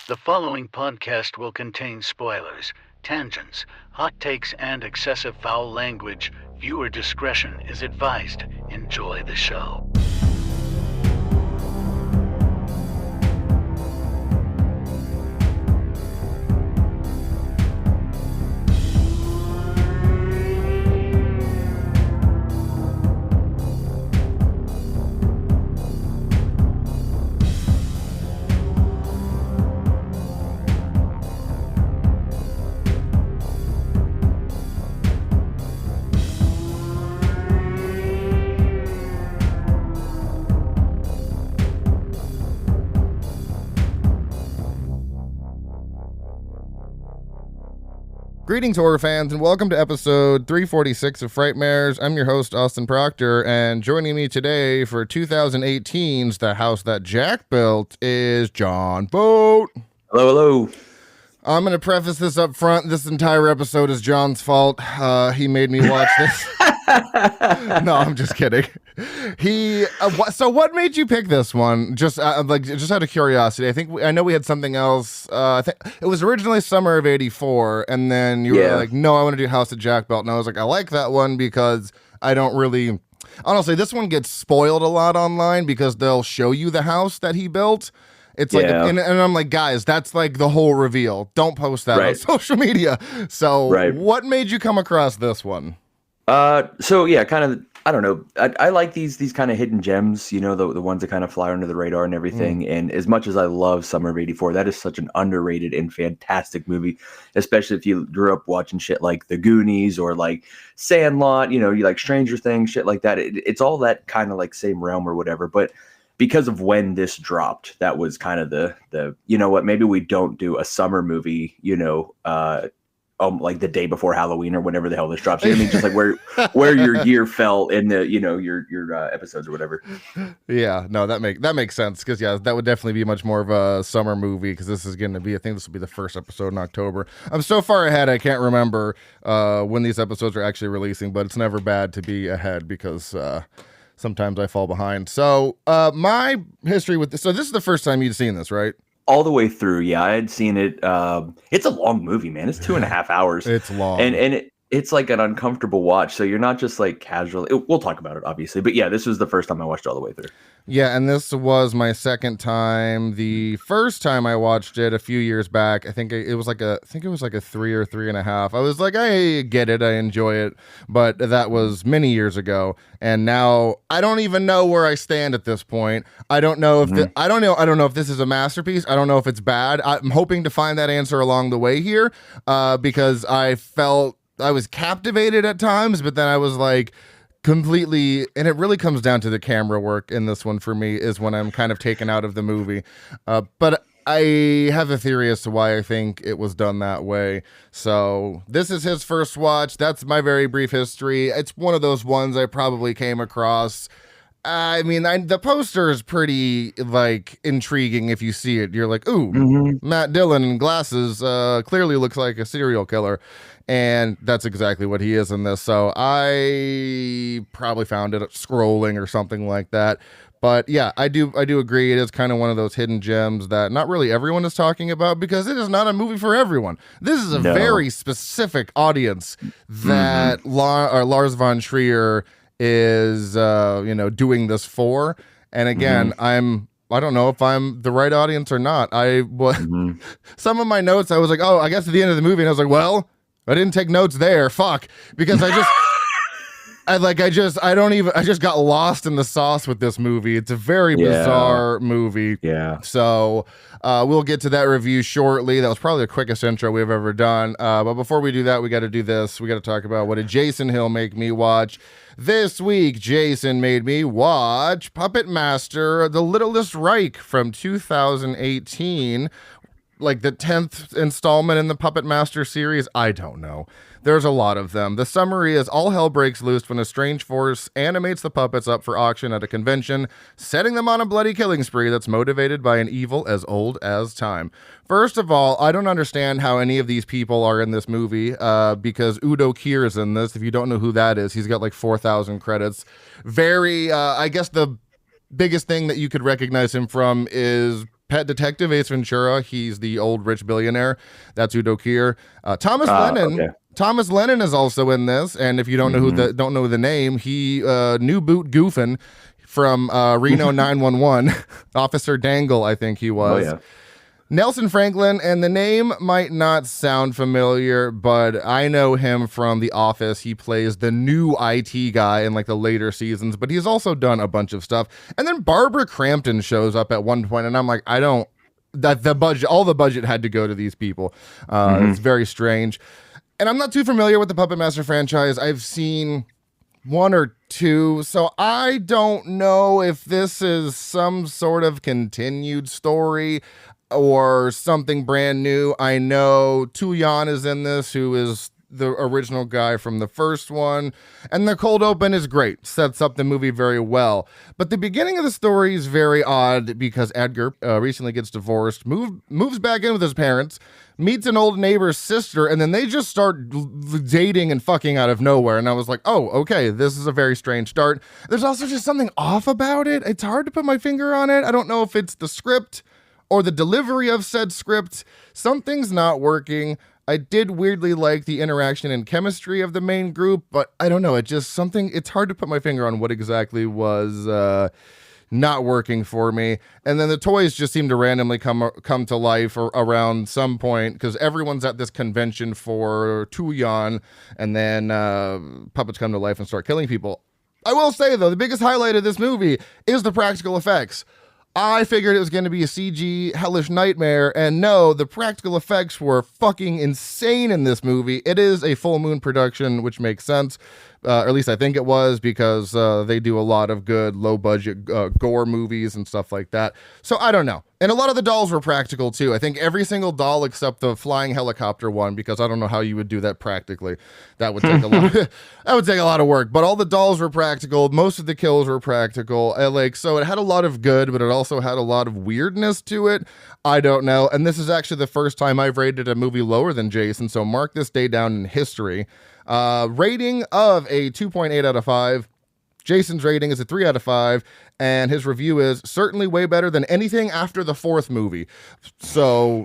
The following podcast will contain spoilers, tangents, hot takes, and excessive foul language. Viewer discretion is advised. Enjoy the show. Greetings, horror fans, and welcome to episode 346 of Frightmares. I'm your host, Austin Proctor, and joining me today for 2018's The House That Jack Built is John Boat. Hello, hello. I'm going to preface this up front. This entire episode is John's fault. He made me watch this. No, I'm just kidding. So what made you pick this one? Just out of curiosity. I know we had something else. I think it was originally summer of '84, and then you were like, "No, I want to do House of Jack Built." And I was like, "I like that one because I don't really." Honestly, this one gets spoiled a lot online because they'll show you the house that he built. It's like, and I'm like, guys, that's like the whole reveal. Don't post that on social media. So, what made you come across this one? So yeah, kind of. I don't know. I like these kind of hidden gems, you know, the ones that kind of fly under the radar and everything. And as much as I love Summer of '84, that is such an underrated and fantastic movie, especially if you grew up watching shit like The Goonies or like Sandlot, you know, you like Stranger Things, shit like that. It's all that kind of like same realm or whatever. But because of when this dropped, that was kind of the you know what, maybe we don't do a summer movie, you know, like the day before Halloween or whenever the hell this drops. You know what I mean? Just like where your year fell in the, you know, your episodes or whatever. Yeah, no, that makes sense because that would definitely be much more of a summer movie because this is going to be, I think this will be the first episode in October. I'm so far ahead I can't remember when these episodes are actually releasing, but it's never bad to be ahead because sometimes I fall behind. So my history with this, so this is the first time you'd seen this, right? All the way through, yeah. I had seen it. It's a long movie, man. It's 2.5 hours. It's long. And it's like an uncomfortable watch. So you're not just like casually. We'll talk about it, obviously. But yeah, this was the first time I watched it all the way through. Yeah, and this was my second time. The first time I watched it a few years back, I think it was like a 3 or 3.5. I was like, I get it, I enjoy it, but that was many years ago. And now I don't even know where I stand at this point. I don't know if I don't know if this is a masterpiece. I don't know if it's bad. I'm hoping to find that answer along the way here, because I felt I was captivated at times, but then I was like completely, and it really comes down to the camera work in this one for me is when I'm kind of taken out of the movie. But I have a theory as to why I think it was done that way. So this is his first watch. That's my very brief history. It's one of those ones I probably came across. I mean, the poster is pretty like intriguing. If you see it, you're like, ooh, Matt Dillon in glasses clearly looks like a serial killer. And that's exactly what he is in this. So I probably found it scrolling or something like that. But yeah, I do agree. It is kind of one of those hidden gems that not really everyone is talking about because it is not a movie for everyone. This is a very specific audience that Lars von Trier is, doing this for. And again, I don't know if I'm the right audience or not. Some of my notes, I was like, oh, I guess at the end of the movie, and I was like, well, I didn't take notes there. Fuck. Because I just got lost in the sauce with this movie. It's a very bizarre movie. Yeah. So we'll get to that review shortly. That was probably the quickest intro we've ever done. But before we do that, we got to do this. We got to talk about what did Jason Hill make me watch. This week, Jason made me watch Puppet Master, The Littlest Reich from 2018. Like the 10th installment in the Puppet Master series? I don't know. There's a lot of them. The summary is all hell breaks loose when a strange force animates the puppets up for auction at a convention, setting them on a bloody killing spree that's motivated by an evil as old as time. First of all, I don't understand how any of these people are in this movie, because Udo Kier is in this. If you don't know who that is, he's got like 4,000 credits. I guess the biggest thing that you could recognize him from is Pet Detective Ace Ventura. He's the old rich billionaire. That's Udo Kier. Thomas Lennon. Okay. Thomas Lennon is also in this, and if you don't know don't know the name, he New Boot Goofin from Reno 911, Officer Dangle, I think he was. Oh, yeah. Nelson Franklin, and the name might not sound familiar, but I know him from The Office. He plays the new IT guy in like the later seasons, but he's also done a bunch of stuff. And then Barbara Crampton shows up at one point, and I'm like, all the budget had to go to these people. It's very strange. And I'm not too familiar with the Puppet Master franchise. I've seen one or two, so I don't know if this is some sort of continued story or something brand new. I know Tu-Yan is in this, who is the original guy from the first one, and the cold open is great, sets up the movie very well. But the beginning of the story is very odd because Edgar recently gets divorced, moves back in with his parents, meets an old neighbor's sister, and then they just start dating and fucking out of nowhere. And I was like, oh, okay, this is a very strange start. There's also just something off about it. It's hard to put my finger on it. I don't know if it's the script or the delivery of said script. Something's not working. I did weirdly like the interaction and chemistry of the main group, but I don't know. It's hard to put my finger on what exactly was not working for me. And then the toys just seem to randomly come to life around some point because everyone's at this convention for Tu-Yan, and then puppets come to life and start killing people. I will say, though, the biggest highlight of this movie is the practical effects. I figured it was going to be a CG hellish nightmare, and no, the practical effects were fucking insane in this movie. It is a full moon production, which makes sense, or at least I think it was, because they do a lot of good low-budget gore movies and stuff like that. So I don't know. And a lot of the dolls were practical, too. I think every single doll except the flying helicopter one, because I don't know how you would do that practically. That would take a lot. That would take a lot of work. But all the dolls were practical. Most of the kills were practical. So it had a lot of good, but it also had a lot of weirdness to it. I don't know. And this is actually the first time I've rated a movie lower than Jason, so mark this day down in history. Rating of a 2.8 out of 5. Jason's rating is a 3 out of 5, and his review is certainly way better than anything after the fourth movie. So,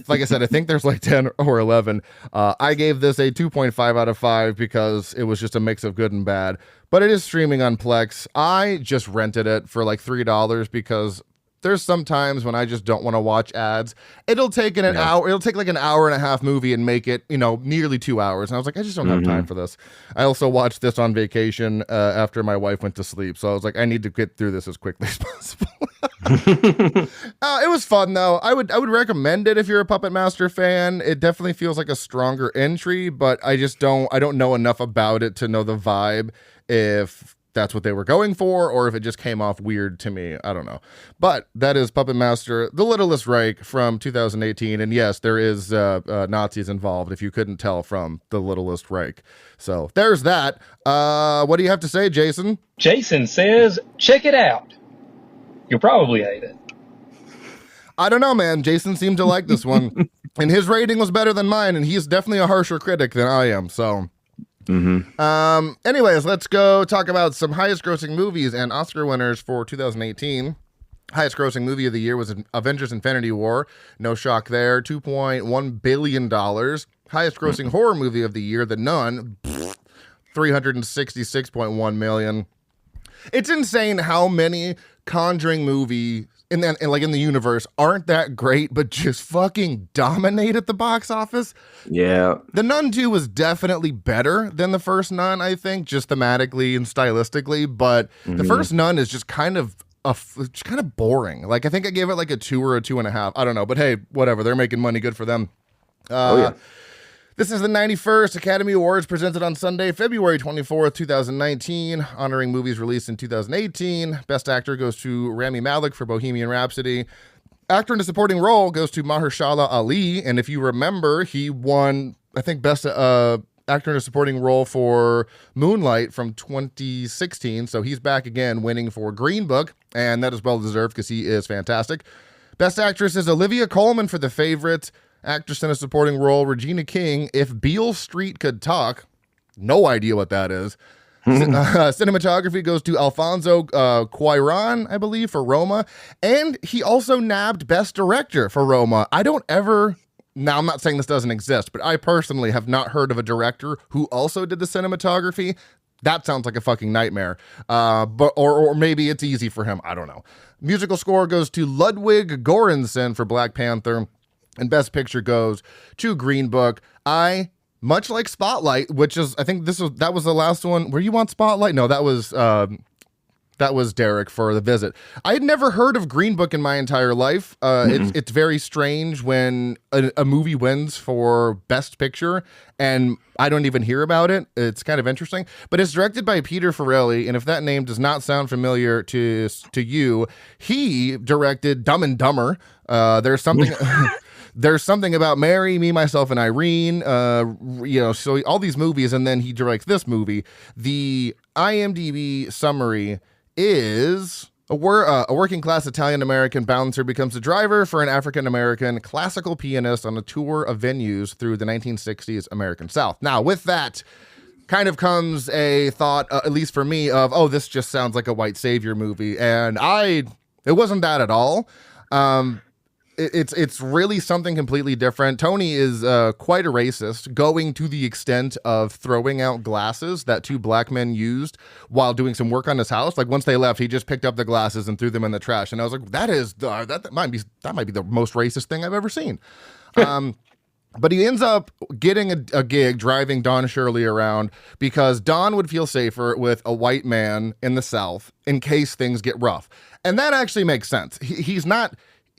like I said, I think there's like 10 or 11. I gave this a 2.5 out of 5 because it was just a mix of good and bad. But it is streaming on Plex. I just rented it for like $3 because there's some times when I just don't want to watch ads. It'll take an hour. It'll take like an hour and a half movie and make it, nearly 2 hours. And I was like, I just don't have time for this. I also watched this on vacation after my wife went to sleep. So I was like, I need to get through this as quickly as possible. It was fun though. I would recommend it if you're a Puppet Master fan. It definitely feels like a stronger entry, but I don't know enough about it to know the vibe, if that's what they were going for, or if it just came off weird to me. I don't know. But that is Puppet Master, The Littlest Reich from 2018. And yes, there is Nazis involved, if you couldn't tell from The Littlest Reich. So there's that. What do you have to say, Jason? Jason says, check it out. You'll probably hate it. I don't know, man. Jason seemed to like this one. And his rating was better than mine, and he's definitely a harsher critic than I am, so... Anyways, let's go talk about some highest grossing movies and Oscar winners for 2018. Highest grossing movie of the year was Avengers Infinity War. No shock there. $2.1 billion. Highest grossing horror movie of the year, The Nun. $366.1 million. It's insane how many Conjuring movies in the universe aren't that great, but just fucking dominate at the box office. Yeah. The Nun 2 was definitely better than the first Nun, I think, just thematically and stylistically, but the first Nun is just kind of boring. Like, I think I gave it like a 2 or a 2.5. I don't know, but hey, whatever. They're making money. Good for them. This is the 91st Academy Awards, presented on Sunday, February 24th, 2019, honoring movies released in 2018. Best Actor goes to Rami Malek for Bohemian Rhapsody. Actor in a Supporting Role goes to Mahershala Ali, and if you remember, he won, I think, Best Actor in a Supporting Role for Moonlight from 2016, so he's back again, winning for Green Book, and that is well-deserved because he is fantastic. Best Actress is Olivia Colman for The Favorite. Actress in a Supporting Role, Regina King, If Beale Street Could Talk. No idea what that is. Cinematography goes to Alfonso Cuarón, I believe, for Roma. And he also nabbed Best Director for Roma. Now, I'm not saying this doesn't exist, but I personally have not heard of a director who also did the cinematography. That sounds like a fucking nightmare. Or maybe it's easy for him. I don't know. Musical score goes to Ludwig Göransson for Black Panther. And Best Picture goes to Green Book. Much like Spotlight, which is, I think that was the last one. Were you on Spotlight? No, that was Derek for The Visit. I had never heard of Green Book in my entire life. It's very strange when a movie wins for Best Picture and I don't even hear about it. It's kind of interesting. But it's directed by Peter Farrelly, and if that name does not sound familiar to you, he directed Dumb and Dumber. There's something... There's something about Mary, Me, Myself, and Irene, so all these movies, and then he directs this movie. The IMDb summary is a working-class Italian-American bouncer becomes a driver for an African-American classical pianist on a tour of venues through the 1960s American South. Now, with that kind of comes a thought, at least for me, of, this just sounds like a white savior movie, and it wasn't that at all. It's really something completely different. Tony is quite a racist, going to the extent of throwing out glasses that two black men used while doing some work on his house. Like once they left, he just picked up the glasses and threw them in the trash. And I was like, that might be the most racist thing I've ever seen. But he ends up getting a gig driving Don Shirley around because Don would feel safer with a white man in the South in case things get rough. And that actually makes sense. He's not,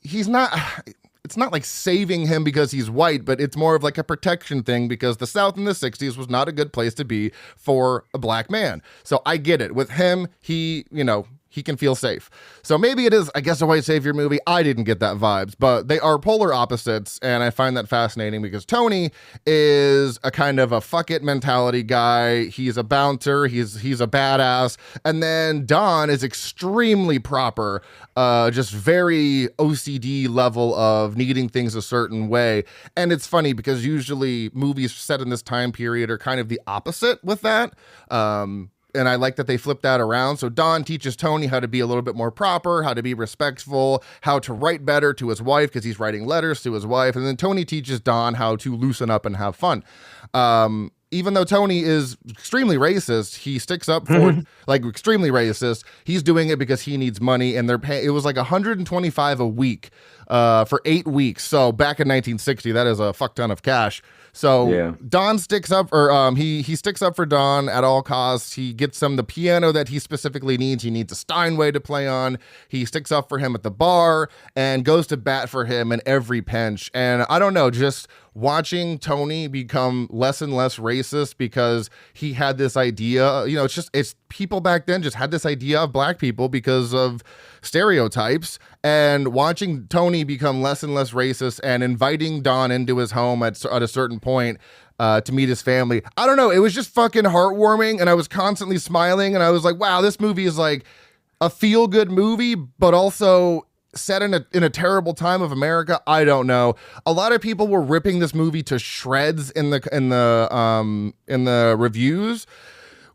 it's not like saving him because he's white, but it's more of like a protection thing because the South in the 60s was not a good place to be for a black man. So I get it. With him, he can feel safe. So maybe it is, I guess, a white savior movie. I didn't get that vibes, but they are polar opposites, and I find that fascinating because Tony is a kind of a fuck it mentality guy. He's a bouncer. He's a badass. And then Don is extremely proper, just very OCD level of needing things a certain way. And it's funny because usually movies set in this time period are kind of the opposite with that. And I like that they flip that around. So Don teaches Tony how to be a little bit more proper, how to be respectful, how to write better to his wife because he's writing letters to his wife. And then Tony teaches Don how to loosen up and have fun. Even though Tony is extremely racist, he sticks up for extremely racist. He's doing it because he needs money, and it was like $125 a week for 8 weeks. So back in 1960, that is a fuck ton of cash. So yeah. Don sticks up, or he sticks up for Don at all costs. He gets him the piano that he specifically needs. He needs a Steinway to play on. He sticks up for him at the bar and goes to bat for him in every pinch. And I don't know, just watching Tony become less and less racist because he had this idea, it's people back then just had this idea of black people because of stereotypes, and watching Tony become less and less racist and inviting Don into his home at a certain point to meet his family. I don't know. It was just fucking heartwarming, and I was constantly smiling, and I was like, wow, this movie is like a feel-good movie, but also set in a terrible time of America. I don't know. A lot of people were ripping this movie to shreds in the reviews,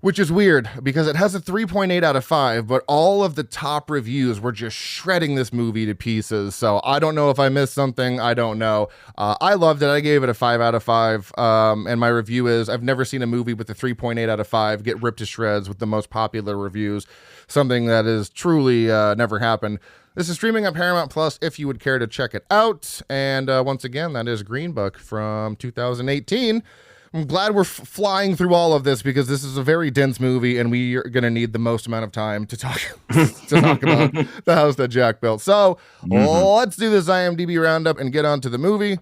which is weird because it has a 3.8 out of 5, but all of the top reviews were just shredding this movie to pieces. So I don't know if I missed something. I don't know. I loved it. I gave it a 5 out of 5. And my review is I've never seen a movie with a 3.8 out of 5 get ripped to shreds with the most popular reviews. Something that is truly never happened. This is streaming on Paramount Plus if you would care to check it out. And once again, that is Green Book from 2018. I'm glad we're flying through all of this because this is a very dense movie and we are going to need the most amount of time to talk about the house that Jack built. So let's do this IMDb roundup and get on to the movie.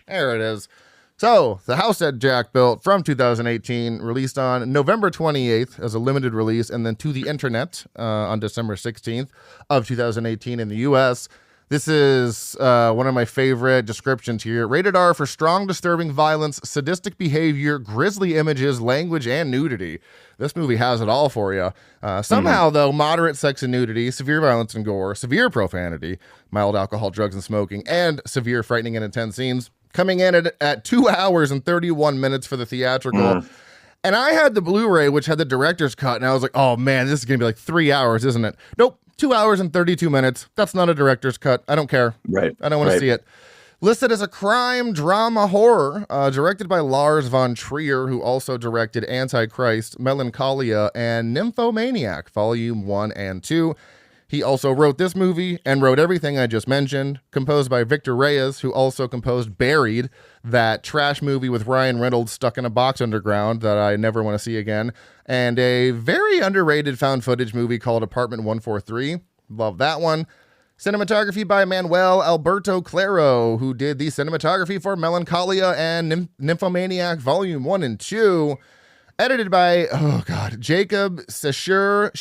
There it is. So, The House That Jack Built from 2018, released on November 28th as a limited release, and then to the internet on December 16th of 2018 in the U.S. This is one of my favorite descriptions here. Rated R for strong, disturbing violence, sadistic behavior, grisly images, language, and nudity. This movie has it all for you. Somehow, though, moderate sex and nudity, severe violence and gore, severe profanity, mild alcohol, drugs, and smoking, and severe frightening and intense scenes. Coming in at 2 hours and 31 minutes for the theatrical. And I had the Blu-ray, which had the director's cut, and I was like, oh man, this is going to be like 3 hours, isn't it? Nope, 2 hours and 32 minutes. That's not a director's cut. I don't care. Right. I don't want to see it. Listed as a crime drama horror, directed by Lars von Trier, who also directed Antichrist, Melancholia, and Nymphomaniac, Volume 1 and 2. He also wrote this movie and wrote everything I just mentioned, composed by Victor Reyes, who also composed Buried, that trash movie with Ryan Reynolds stuck in a box underground that I never want to see again, and a very underrated found footage movie called Apartment 143. Love that one. Cinematography by Manuel Alberto Claro, who did the cinematography for Melancholia and Nymphomaniac Volume 1 and 2. Edited by, Jacob Sesher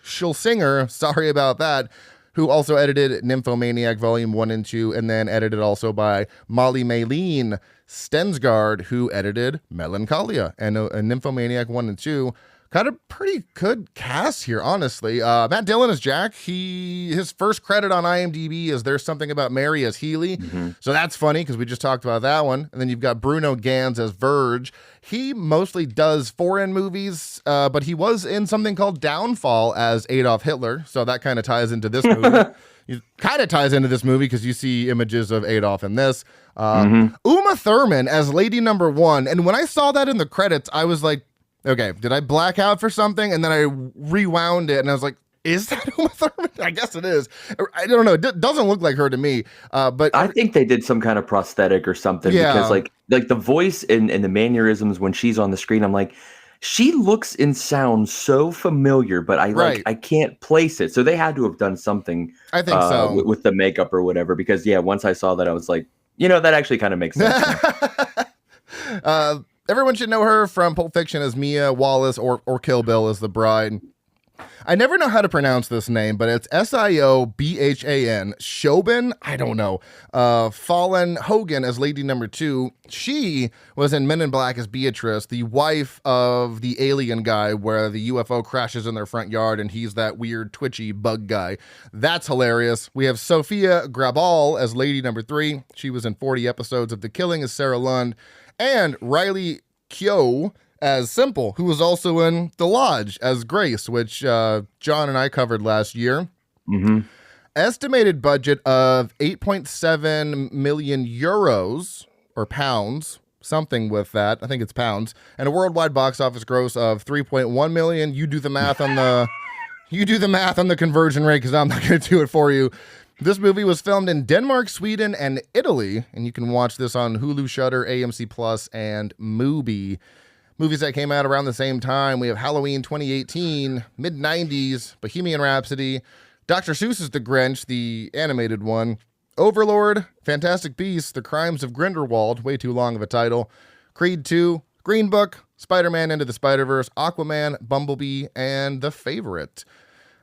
Schulsinger, sorry about that, who also edited Nymphomaniac Volume 1 and 2, and then edited also by Molly Maylene Stensgaard, who edited Melancholia and Nymphomaniac 1 and 2. Got a pretty good cast here, honestly. Matt Dillon as Jack. His first credit on IMDb is There's Something About Mary as Healy. Mm-hmm. So that's funny because we just talked about that one. And then you've got Bruno Ganz as Verge. He mostly does foreign movies, but he was in something called Downfall as Adolf Hitler. So that kind of ties into this movie. It kind of ties into this movie because you see images of Adolf in this. Uma Thurman as Lady Number 1. And when I saw that in the credits, I was like, okay, did I black out for something? And then I rewound it, and I was like, is that Uma Thurman? I guess it is. I don't know. It doesn't look like her to me. But I think they did some kind of prosthetic or something because like the voice and the mannerisms when she's on the screen, I'm like, she looks and sounds so familiar, but I can't place it. So they had to have done something. I think so with the makeup or whatever. Because once I saw that, I was like, that actually kind of makes sense. Everyone should know her from Pulp Fiction as Mia Wallace or Kill Bill as the bride. I never know how to pronounce this name, but it's Siobhan. Shobin? I don't know. Fallen Hogan as Lady Number 2. She was in Men in Black as Beatrice, the wife of the alien guy where the UFO crashes in their front yard and he's that weird twitchy bug guy. That's hilarious. We have Sophia Grabal as Lady Number 3. She was in 40 episodes of The Killing as Sarah Lund. And Riley Keough as Simple, who was also in The Lodge as Grace, which John and I covered last year. Mm-hmm. Estimated budget of 8.7 million euros or pounds, something with that. I think it's pounds. And a worldwide box office gross of 3.1 million. You do the math on the conversion rate because I'm not going to do it for you. This movie was filmed in Denmark, Sweden, and Italy, and you can watch this on Hulu, Shudder, AMC Plus, and Mubi. Movies that came out around the same time, we have Halloween 2018, mid-90s, Bohemian Rhapsody, Dr. Seuss's The Grinch, the animated one, Overlord, Fantastic Beasts, The Crimes of Grindelwald, way too long of a title, Creed 2, Green Book, Spider-Man Into the Spider-Verse, Aquaman, Bumblebee, and The Favorite.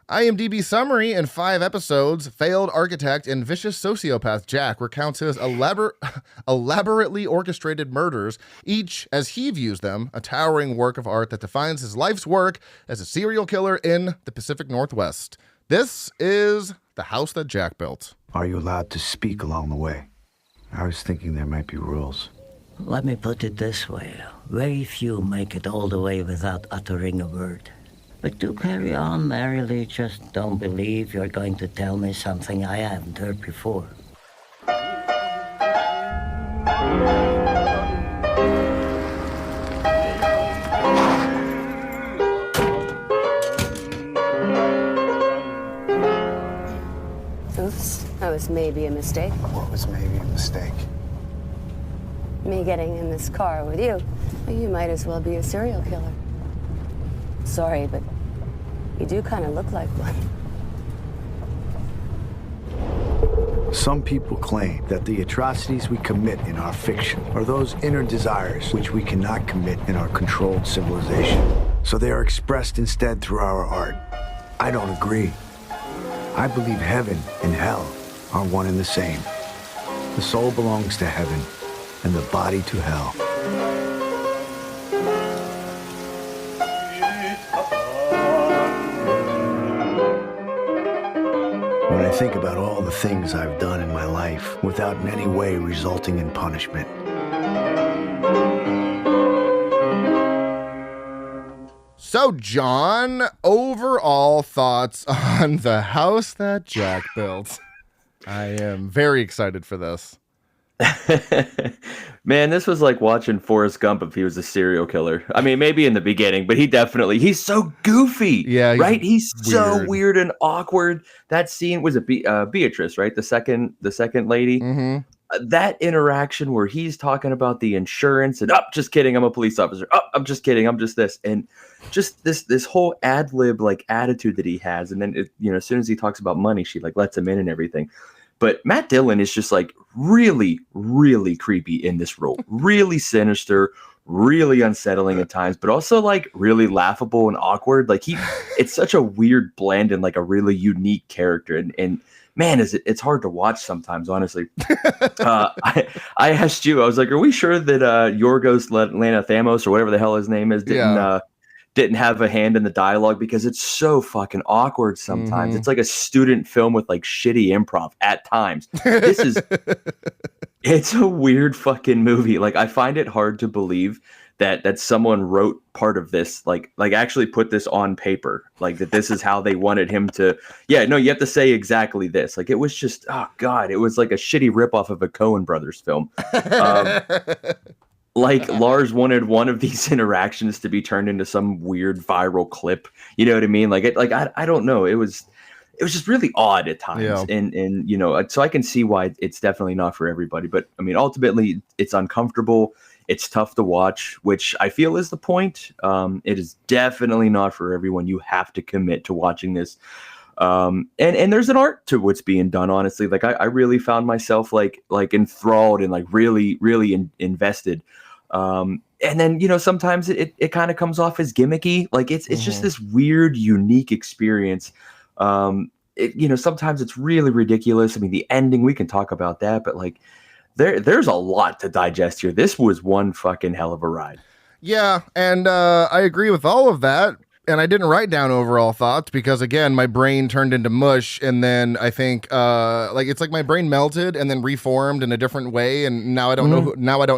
IMDb summary in 5 episodes, failed architect and vicious sociopath Jack recounts his elaborately orchestrated murders, each, as he views them, a towering work of art that defines his life's work as a serial killer in the Pacific Northwest. This is The House That Jack Built. Are you allowed to speak along the way? I was thinking there might be rules. Let me put it this way. Very few make it all the way without uttering a word. But do carry on merrily, just don't believe you're going to tell me something I haven't heard before. Oops, that was maybe a mistake. What was maybe a mistake? Me getting in this car with you. You might as well be a serial killer. Sorry, but you do kind of look like one. Some people claim that the atrocities we commit in our fiction are those inner desires which we cannot commit in our controlled civilization. So they are expressed instead through our art. I don't agree. I believe heaven and hell are one and the same. The soul belongs to heaven and the body to hell. When I think about all the things I've done in my life without in any way resulting in punishment, So, John, overall thoughts on the house that Jack built? I am very excited for this. Man, this was like watching Forrest Gump if he was a serial killer. I mean, maybe in the beginning, but he's so goofy. Yeah, right? He's so weird and awkward. That scene was Beatrice, right? The second lady. Mm-hmm. That interaction where he's talking about the insurance and just kidding, I'm a police officer. I'm just kidding, I'm just this, and just this whole ad lib like attitude that he has, and then as soon as he talks about money, she like lets him in and everything. But Matt Dillon is just like really, really creepy in this role, really sinister, really unsettling at times, but also like really laughable and awkward. Like it's such a weird blend and like a really unique character, and man, it's hard to watch sometimes, honestly. I asked you, I was like, are we sure that Yorgos Lanthimos or whatever the hell his name is didn't have a hand in the dialogue, because it's so fucking awkward sometimes. It's like a student film with like shitty improv at times. It's a weird fucking movie. Like, I find it hard to believe that someone wrote part of this, like actually put this on paper, like that this is how they wanted him to. Yeah, no, you have to say exactly this. Like, it was just, oh God, it was like a shitty ripoff of a Coen Brothers film. Like Lars wanted one of these interactions to be turned into some weird viral clip. You know what I mean? Like I don't know. It was just really odd at times. Yeah. And so I can see why it's definitely not for everybody. But I mean, ultimately, it's uncomfortable. It's tough to watch, which I feel is the point. It is definitely not for everyone. You have to commit to watching this. And there's an art to what's being done, honestly. Like I really found myself like enthralled and like really, really invested. And then, sometimes it kind of comes off as gimmicky. Like it's just this weird, unique experience. Sometimes it's really ridiculous. I mean, the ending, we can talk about that, but like there's a lot to digest here. This was one fucking hell of a ride. Yeah. And, I agree with all of that. And I didn't write down overall thoughts because, again, my brain turned into mush. And then I think it's like my brain melted and then reformed in a different way. And now I don't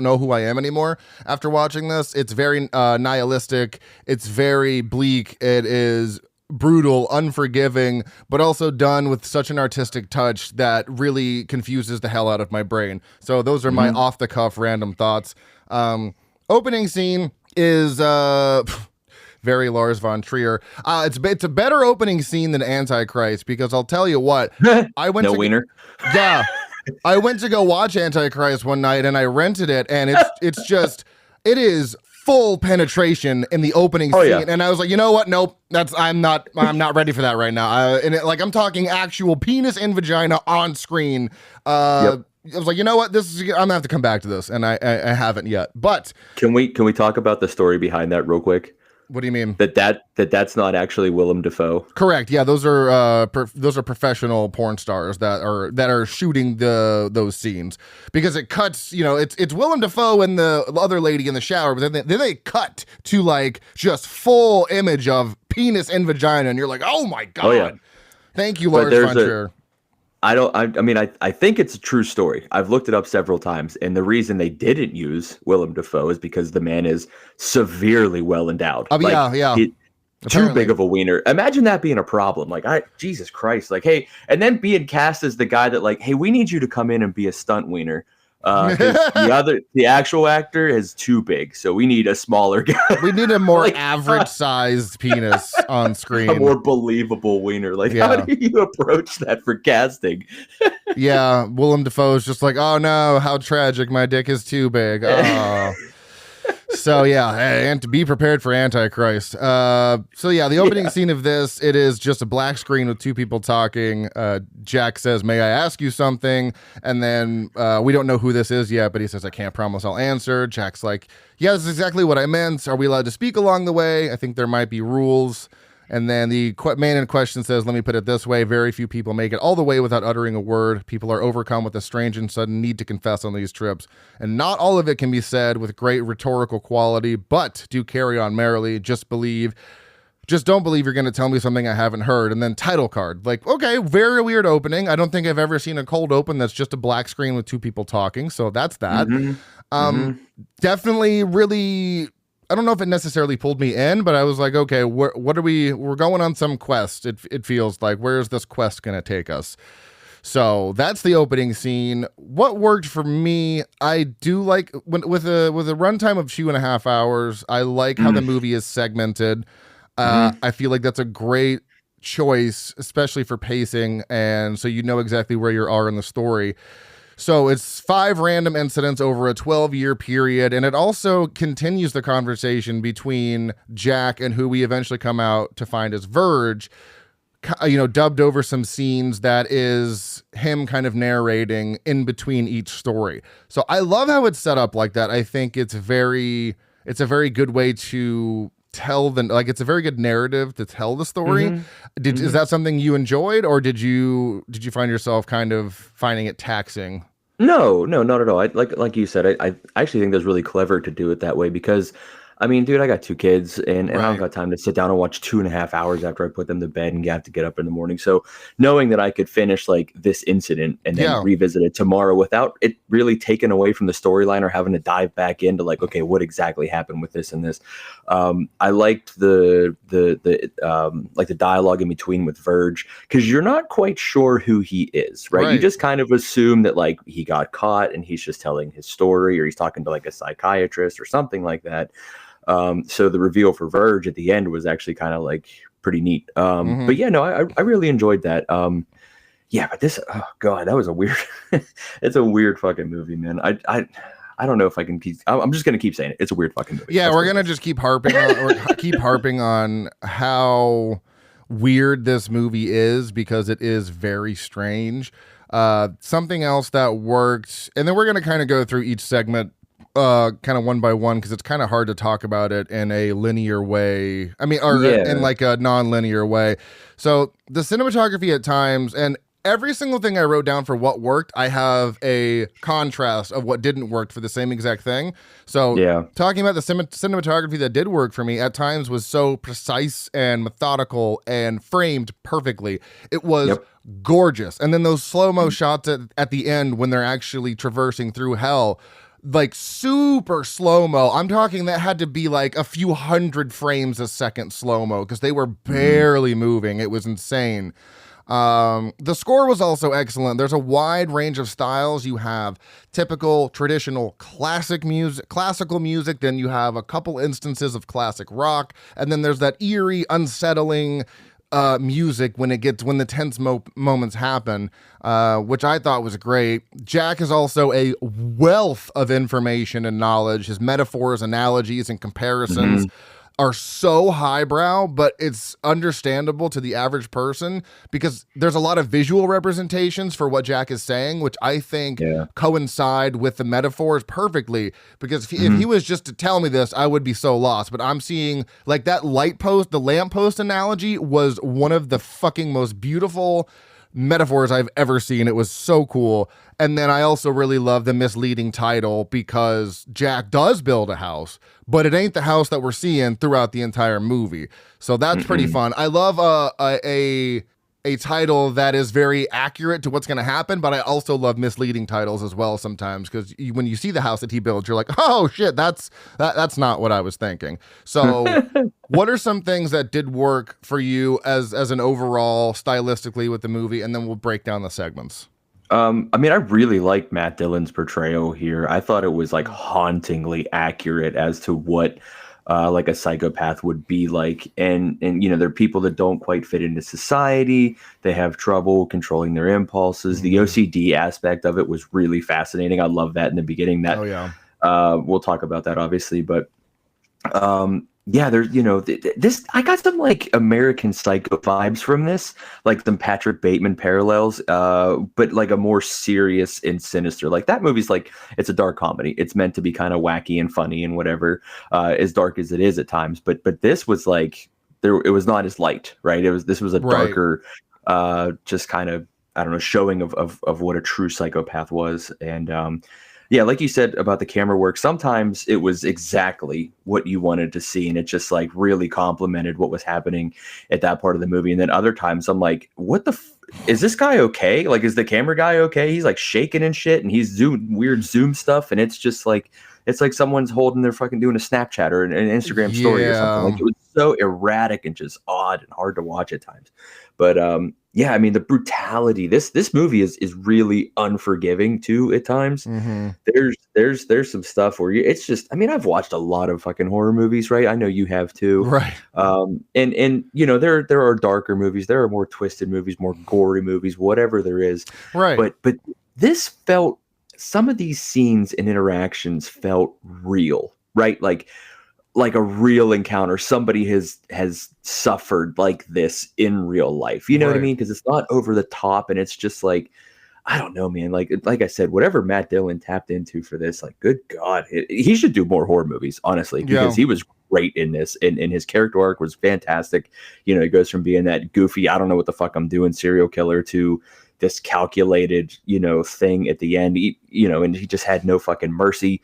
know who I am anymore after watching this. It's very nihilistic. It's very bleak. It is brutal, unforgiving, but also done with such an artistic touch that really confuses the hell out of my brain. So those are my off the cuff random thoughts. Opening scene is very Lars von Trier. It's a better opening scene than Antichrist, because I'll tell you what, I went I went to go watch Antichrist one night and I rented it, and it is full penetration in the opening scene. Yeah. And I was like, you know what? Nope. I'm not ready for that right now. I'm talking actual penis and vagina on screen. I was like, you know what? I'm gonna have to come back to this, and I haven't yet. But can we talk about the story behind that real quick? What do you mean? That's not actually Willem Dafoe? Correct. Yeah, those are professional porn stars that are shooting those scenes, because it cuts. It's Willem Dafoe and the other lady in the shower, but then they cut to like just full image of penis and vagina, and you're like, oh my God. Oh, yeah. Thank you, Lars von Trier. I think it's a true story. I've looked it up several times, and the reason they didn't use Willem Dafoe is because the man is severely well endowed. Too big of a wiener. Imagine that being a problem. Like, Jesus Christ. Like, hey, and then being cast as the guy that like, hey, we need you to come in and be a stunt wiener. The actual actor is too big, so we need a smaller guy. We need a more average sized penis on screen, a more believable wiener. Like, how do you approach that for casting? Yeah, Willem Dafoe is just like, oh no, how tragic, my dick is too big. Oh. So and to be prepared for Antichrist. The opening scene of this, it is just a black screen with two people talking. Jack says, "May I ask you something?" And then we don't know who this is yet, but he says, "I can't promise I'll answer." Jack's like, "Yeah, this is exactly what I meant. Are we allowed to speak along the way? I think there might be rules." And then the man in question says, "Let me put it this way. Very few people make it all the way without uttering a word. People are overcome with a strange and sudden need to confess on these trips. And not all of it can be said with great rhetorical quality, but do carry on merrily. Just don't believe you're going to tell me something I haven't heard." And then title card. Like, okay, very weird opening. I don't think I've ever seen a cold open that's just a black screen with two people talking. So that's that. Definitely really I don't know if it necessarily pulled me in, but I was like, okay, what are we're going on some quest. It feels like, where's this quest going to take us? So that's the opening scene. What worked for me, I do like with a runtime of 2.5 hours. I like how the movie is segmented. I feel like that's a great choice, especially for pacing, and so you know exactly where you are in the story. So it's 5 random incidents over a 12-year period, and it also continues the conversation between Jack and who we eventually come out to find as Verge, dubbed over some scenes that is him kind of narrating in between each story. So I love how it's set up like that. I think it's a very good way to tell it's a very good narrative to tell the story. Is that something you enjoyed, or did you find yourself kind of finding it taxing? No, not at all. Like you said, I actually think that's really clever to do it that way, because I mean, dude, I got 2 kids, and I don't got time to sit down and watch 2.5 hours after I put them to bed and have to get up in the morning. So knowing that I could finish like this incident and then revisit it tomorrow without it really taken away from the storyline or having to dive back into like, okay, what exactly happened with this and this. I liked the dialogue in between with Verge, because you're not quite sure who he is, right? You just kind of assume that like he got caught and he's just telling his story, or he's talking to like a psychiatrist or something like that. So the reveal for Verge at the end was actually kind of like pretty neat. But yeah, no, I really enjoyed that. Yeah, but this, oh God, that was a weird, it's a weird fucking movie, man. I don't know if I can I'm just going to keep saying it. It's a weird fucking movie. Yeah, we're going to just keep harping on how weird this movie is, because it is very strange. Something else that worked, and then we're going to kind of go through each segment kind of one by one, because it's kind of hard to talk about it in a linear way. I mean, or in like a non-linear way. So the cinematography at times, and every single thing I wrote down for what worked, I have a contrast of what didn't work for the same exact thing. So talking about the cinematography that did work for me at times was so precise and methodical and framed perfectly. It was gorgeous. And then those slow-mo shots at the end when they're actually traversing through hell, like super slow-mo. I'm talking that had to be like a few hundred frames a second slow-mo, because they were barely moving. It was insane. The score was also excellent. There's a wide range of styles. You have typical traditional classical music, then you have a couple instances of classic rock, and then there's that eerie, unsettling music when the tense moments happen, which I thought was great. Jack is also a wealth of information and knowledge. His metaphors, analogies, and comparisons are so highbrow, but it's understandable to the average person, because there's a lot of visual representations for what Jack is saying, which I think coincide with the metaphors perfectly. Because if he was just to tell me this, I would be so lost. But I'm seeing like that the lamppost analogy was one of the fucking most beautiful metaphors I've ever seen. It was so cool. And then I also really love the misleading title, because Jack does build a house, but it ain't the house that we're seeing throughout the entire movie. So that's pretty fun. I love a title that is very accurate to what's going to happen, but I also love misleading titles as well sometimes, because when you see the house that he builds, you're like, oh shit, that's not what I was thinking. So what are some things that did work for you as an overall stylistically with the movie? And then we'll break down the segments. I mean, I really liked Matt Dillon's portrayal here. I thought it was like hauntingly accurate as to what like a psychopath would be like. And they're people that don't quite fit into society. They have trouble controlling their impulses. The OCD aspect of it was really fascinating. I love that in the beginning. We'll talk about that obviously, but there's this. I got some like American Psycho vibes from this, like some Patrick Bateman parallels, but like a more serious and sinister. Like that movie's like, it's a dark comedy. It's meant to be kind of wacky and funny and whatever, as dark as it is at times. But this was like it was not as light, right? This was a darker, just kind of, I don't know, showing of what a true psychopath was. And like you said about the camera work, sometimes it was exactly what you wanted to see, and it just like really complemented what was happening at that part of the movie. And then other times I'm like, what the is this guy okay? Like, is the camera guy okay? He's like shaking and shit, and he's weird zoom stuff, and it's just like, it's like someone's holding their fucking doing a Snapchat or an Instagram story or something. Like, it was so erratic and just odd and hard to watch at times. But yeah, I mean, the brutality. This movie is really unforgiving too at times. Mm-hmm. There's some stuff where it's just. I mean, I've watched a lot of fucking horror movies, right? I know you have too, right? And you know, there are darker movies, there are more twisted movies, more gory movies, whatever there is, right? But this felt. Some of these scenes and interactions felt real, right? Like a real encounter. Somebody has suffered like this in real life. You know what I mean? Because it's not over the top, and it's just like, I don't know, man. Like I said, whatever Matt Dillon tapped into for this, like, good God, he should do more horror movies, honestly, because he was great in this, and his character arc was fantastic. You know, he goes from being that goofy, I don't know what the fuck I'm doing serial killer to this calculated, you know, thing at the end, you know, and he just had no fucking mercy.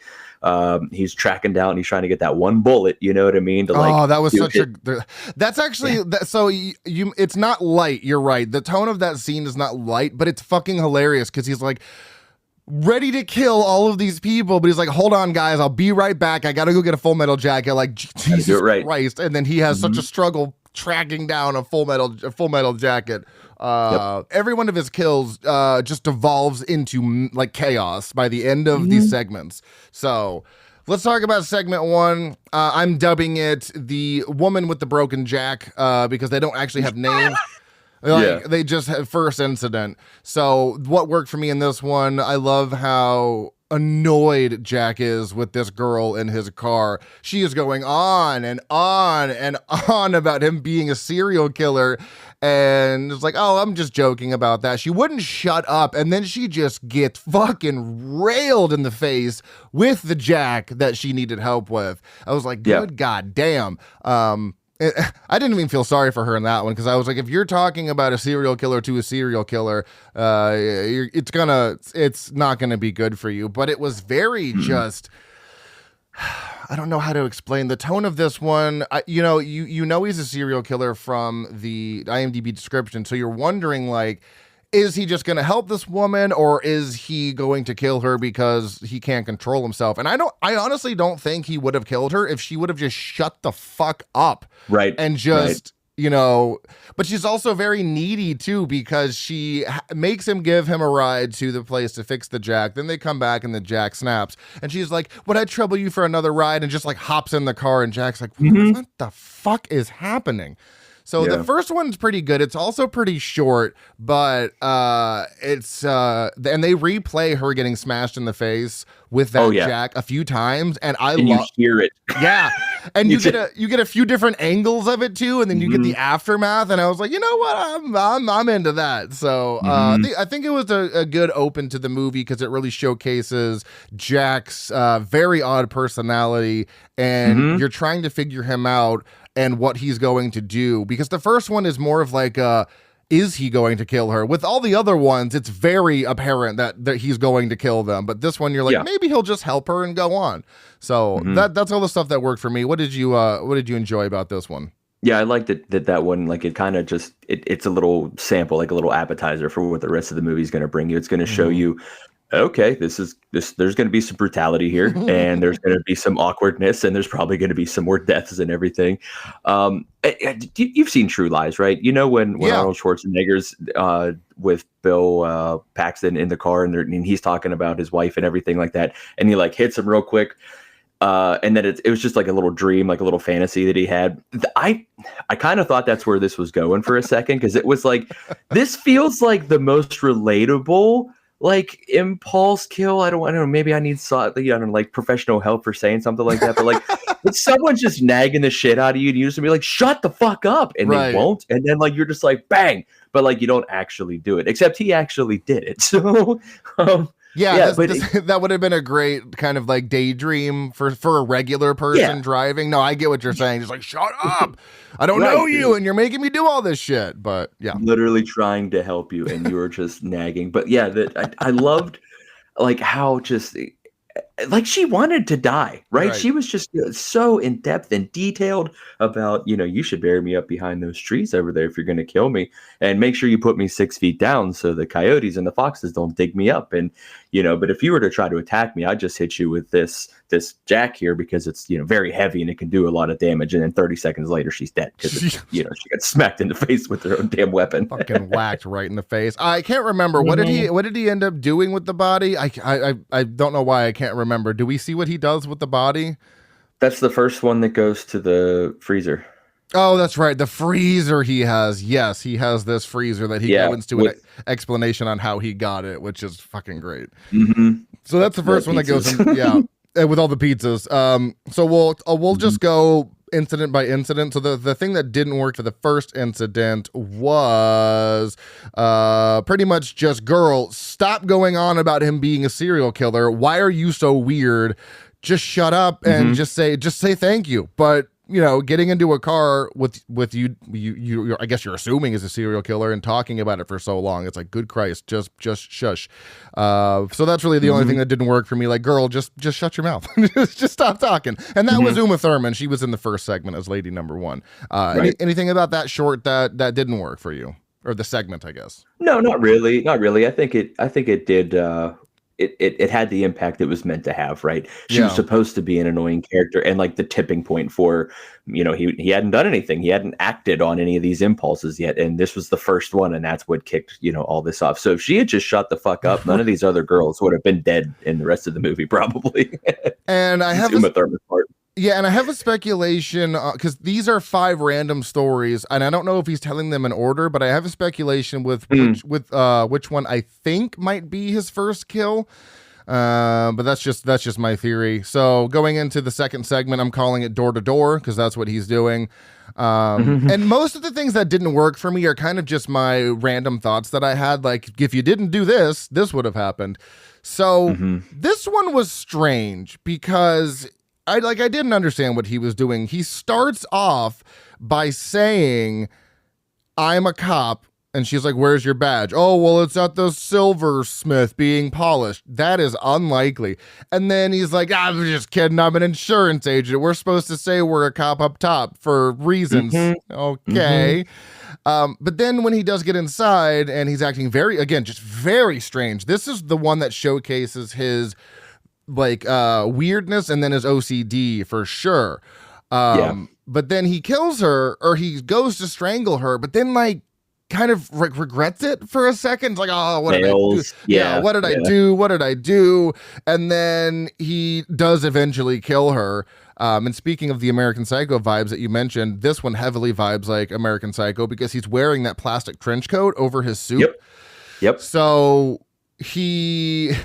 He's tracking down, he's trying to get that one bullet, you know what I mean? To that was such that's actually, so you, it's not light. You're right. The tone of that scene is not light, but it's fucking hilarious. Cause he's like ready to kill all of these people, but he's like, hold on guys, I'll be right back. I got to go get a Full Metal Jacket. Like, Jesus Christ. And then he has such a struggle tracking down a Full Metal Jacket. Every one of his kills just devolves into like chaos by the end of these segments. So let's talk about segment 1. I'm dubbing it the woman with the broken jack because they don't actually have names. They just have first incident. So what worked for me in this one, I love how annoyed Jack is with this girl in his car. She is going on and on and on about him being a serial killer, and it's like, oh, I'm just joking about that. She wouldn't shut up, and then she just gets fucking railed in the face with the jack that she needed help with. I was like, good god damn. I didn't even feel sorry for her in that one, because I was like, if you're talking about a serial killer to a serial killer, it's not gonna be good for you. But it was very just, I don't know how to explain the tone of this one. You know he's a serial killer from the IMDb description, so you're wondering, like, is he just going to help this woman, or is he going to kill her because he can't control himself? And I honestly don't think he would have killed her if she would have just shut the fuck up. Right. And just, you know, but she's also very needy too, because she makes him give him a ride to the place to fix the jack. Then they come back and the jack snaps. And she's like, would I trouble you for another ride? And just like hops in the car, and Jack's like, what the fuck is happening? So the first one's pretty good. It's also pretty short, but it's and they replay her getting smashed in the face with that jack a few times, and you hear it. Yeah, and you get a few different angles of it too, and then you get the aftermath. And I was like, you know what, I'm into that. So I think it was a good open to the movie, because it really showcases Jack's very odd personality, and you're trying to figure him out and what he's going to do, because the first one is more of like is he going to kill her? With all the other ones, it's very apparent that he's going to kill them, but this one you're like, maybe he'll just help her and go on. So that's all the stuff that worked for me. What did you enjoy about this one? Yeah, I liked that one. Like, it kind of just it's a little sample, like a little appetizer for what the rest of the movie is going to bring you. It's going to show you, okay, there's going to be some brutality here, and there's going to be some awkwardness, and there's probably going to be some more deaths and everything. You've seen True Lies, right? You know, when Arnold Schwarzenegger's with Bill Paxton in the car, and he's talking about his wife and everything like that, and he like hits him real quick. And then it was just like a little dream, like a little fantasy that he had. I kind of thought that's where this was going for a second, because it was like, this feels like the most relatable like impulse kill. I don't know. Maybe I need like professional help for saying something like that. But like, if someone's just nagging the shit out of you, and you just be like, shut the fuck up, and they won't, and then like you're just like bang, but like you don't actually do it. Except he actually did it. So. That would have been a great kind of like daydream for a regular person driving. No, I get what you're saying. Just like, shut up. I don't know you, and you're making me do all this shit. But yeah, literally trying to help you, and you were just nagging. But yeah, I loved like how just like she wanted to die, right? Right. She was just so in depth and detailed about, you should bury me up behind those trees over there if you're going to kill me, and make sure you put me 6 feet down so the coyotes and the foxes don't dig me up. And, but if you were to try to attack me, I'd just hit you with this jack here because it's, very heavy and it can do a lot of damage. And then 30 seconds later, she's dead because, she got smacked in the face with her own damn weapon. Fucking whacked right in the face. I can't remember. What did he end up doing with the body? I don't know why I can't remember. Do we see what he does with the body? That's the first one that goes to the freezer. Oh, that's right. The freezer he has. Yes, he has this freezer that he goes into an explanation on how he got it, which is fucking great. Mm-hmm. So that's the first one that goes in, yeah, with all the pizzas. So we'll just go incident by incident. So the thing that didn't work for the first incident was pretty much just, girl, stop going on about him being a serial killer. Why are you so weird? Just shut up and just say thank you. But getting into a car with you I guess you're assuming is a serial killer and talking about it for so long, it's like, good Christ, just shush. So that's really the only thing that didn't work for me. Like, girl, just shut your mouth. just stop talking. And that was Uma Thurman. She was in the first segment as lady number 1. Right. Anything about that short that didn't work for you, or the segment, I guess? No, not really. I think it did. It had the impact it was meant to have, right? She was supposed to be an annoying character, and like the tipping point for, he hadn't done anything. He hadn't acted on any of these impulses yet. And this was the first one, and that's what kicked, all this off. So if she had just shut the fuck up, none of these other girls would have been dead in the rest of the movie, probably. And I have Uma Thurman's part. Yeah, and I have a speculation, because these are 5 random stories, and I don't know if he's telling them in order, but I have a speculation with which one I think might be his first kill. But that's just my theory. So going into the second segment, I'm calling it door to door, because that's what he's doing. And most of the things that didn't work for me are kind of just my random thoughts that I had. Like, if you didn't do this would have happened. So this one was strange because I didn't understand what he was doing. He starts off by saying, I'm a cop. And she's like, where's your badge? Oh, well, it's at the silversmith being polished. That is unlikely. And then he's like, I'm just kidding. I'm an insurance agent. We're supposed to say we're a cop up top for reasons. Okay. But then when he does get inside and he's acting just very strange. This is the one that showcases his weirdness and then his OCD for sure. But then he kills her, or he goes to strangle her, but then kind of regrets it for a second. It's like, oh, what did I do? What did I do? What did I do? And then he does eventually kill her. And speaking of the American Psycho vibes that you mentioned, this one heavily vibes like American Psycho because he's wearing that plastic trench coat over his suit. Yep. So he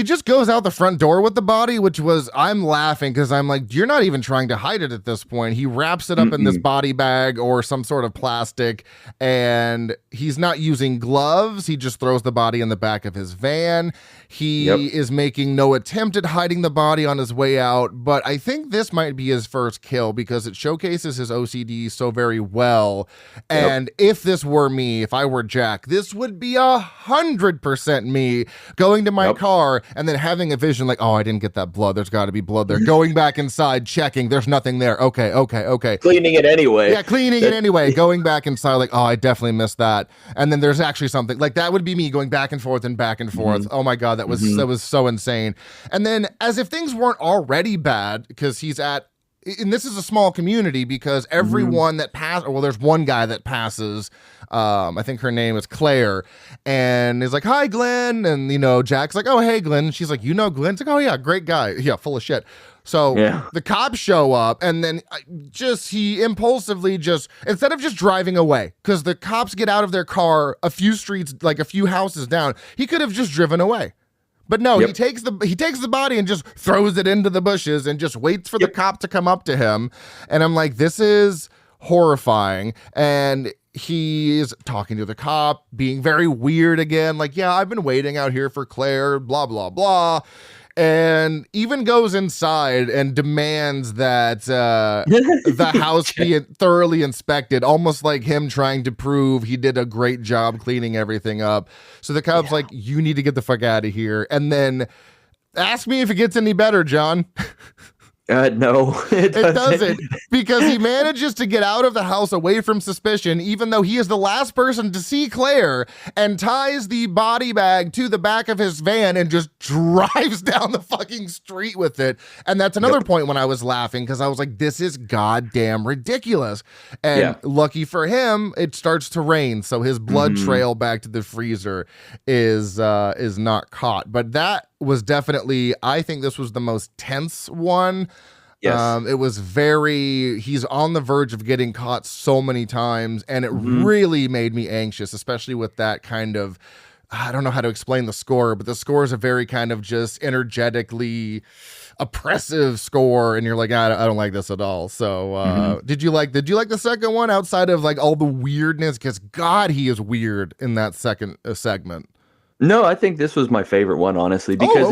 just goes out the front door with the body, which was, I'm laughing because I'm like, you're not even trying to hide it at this point. He wraps it up in this body bag or some sort of plastic, and he's not using gloves. He just throws the body in the back of his van. He is making no attempt at hiding the body on his way out, but I think this might be his first kill because it showcases his OCD so very well. And if this were me, if I were Jack, this would be 100% me going to my car and then having a vision like, oh, I didn't get that blood. There's got to be blood there. Going back inside, checking. There's nothing there. Okay. Cleaning it anyway. Yeah, cleaning it anyway. Going back inside like, oh, I definitely missed that. And then there's actually something. Like, that would be me going back and forth and back and forth. Oh my God, that was so insane. And then as if things weren't already bad, because and this is a small community because everyone that there's one guy that passes. I think her name is Claire, and he's like, hi, Glenn. And, Jack's like, oh, hey, Glenn. And she's like, Glenn? It's like, oh, yeah, great guy. Yeah, full of shit. So the cops show up, and then he impulsively instead of just driving away, because the cops get out of their car a few streets, like a few houses down, he could have just driven away. But no, he takes the body and just throws it into the bushes and just waits for the cop to come up to him. And I'm like, this is horrifying. And he's talking to the cop, being very weird again. Like, yeah, I've been waiting out here for Claire, blah, blah, blah. And even goes inside and demands that the house be thoroughly inspected, almost like him trying to prove he did a great job cleaning everything up. So the cop's like, you need to get the fuck out of here. And then Ask me if it gets any better, John. No, it doesn't, because he manages to get out of the house away from suspicion, even though he is the last person to see Claire, and ties the body bag to the back of his van and just drives down the fucking street with it. And that's another point when I was laughing, because I was like, this is goddamn ridiculous. And lucky for him, it starts to rain, so his blood trail back to the freezer is not caught. But that was definitely, I think this was the most tense one. Yes. It was he's on the verge of getting caught so many times, and it really made me anxious, especially with that kind of, I don't know how to explain the score, but the score is a very kind of just energetically oppressive score, and you're like, I don't like this at all. So did you like the second one outside of like all the weirdness? Because God, he is weird in that second segment. No, I think this was my favorite one, honestly, because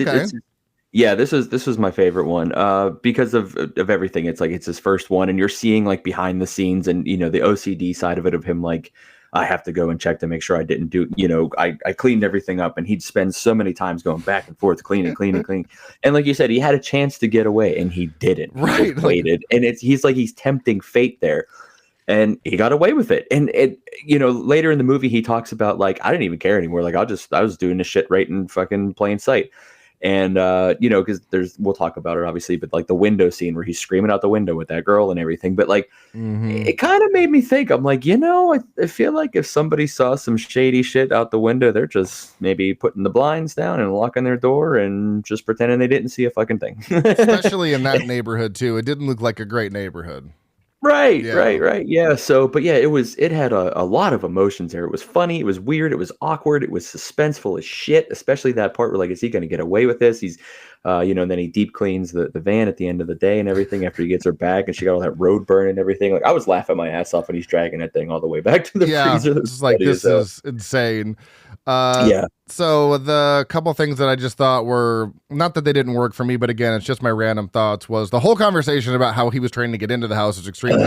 this was my favorite one because of everything. It's like it's his first one, and you're seeing like behind the scenes and, you know, the OCD side of it, of him like, I have to go and check to make sure I didn't do, you know, I cleaned everything up, and he'd spend so many times going back and forth, cleaning. And like you said, he had a chance to get away and he didn't. Right. He waited. And he's tempting fate there. And he got away with it. And it, you know, later in the movie, he talks about like, I didn't even care anymore. Like, I was doing this shit right in fucking plain sight. And, you know, because we'll talk about it obviously, but like the window scene where he's screaming out the window with that girl and everything. But like, it kind of made me think, I'm like, you know, I feel like if somebody saw some shady shit out the window, they're just maybe putting the blinds down and locking their door and just pretending they didn't see a fucking thing. Especially in that neighborhood too. It didn't look like a great neighborhood. Right. Yeah. So, but yeah, it had a lot of emotions there. It was funny. It was weird. It was awkward. It was suspenseful as shit, especially that part where like, is he going to get away with this? He's, you know, and then he deep cleans the van at the end of the day and everything after he gets her back, and she got all that road burn and everything. Like, I was laughing my ass off when he's dragging that thing all the way back to the freezer. It's like, this is insane. So the couple things that I just thought were, not that they didn't work for me, but again, it's just my random thoughts, was the whole conversation about how he was trying to get into the house is extremely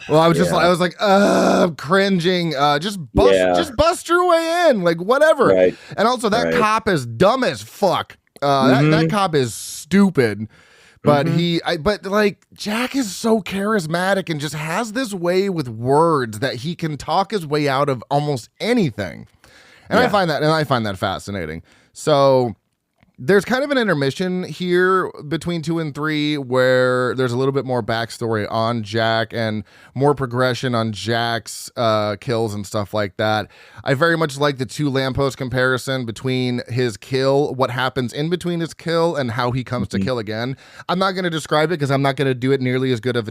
well, I was just I was like, cringing. Just bust your way in, like whatever. Right. And also that cop is dumb as fuck. That cop is stupid. But but like Jack is so charismatic and just has this way with words that he can talk his way out of almost anything. And I find that fascinating. So there's kind of an intermission here between 2 and 3 where there's a little bit more backstory on Jack and more progression on Jack's kills and stuff like that. I very much like the 2 lamppost comparison between his kill, what happens in between his kill, and how he comes to kill again. I'm not going to describe it because I'm not going to do it nearly good of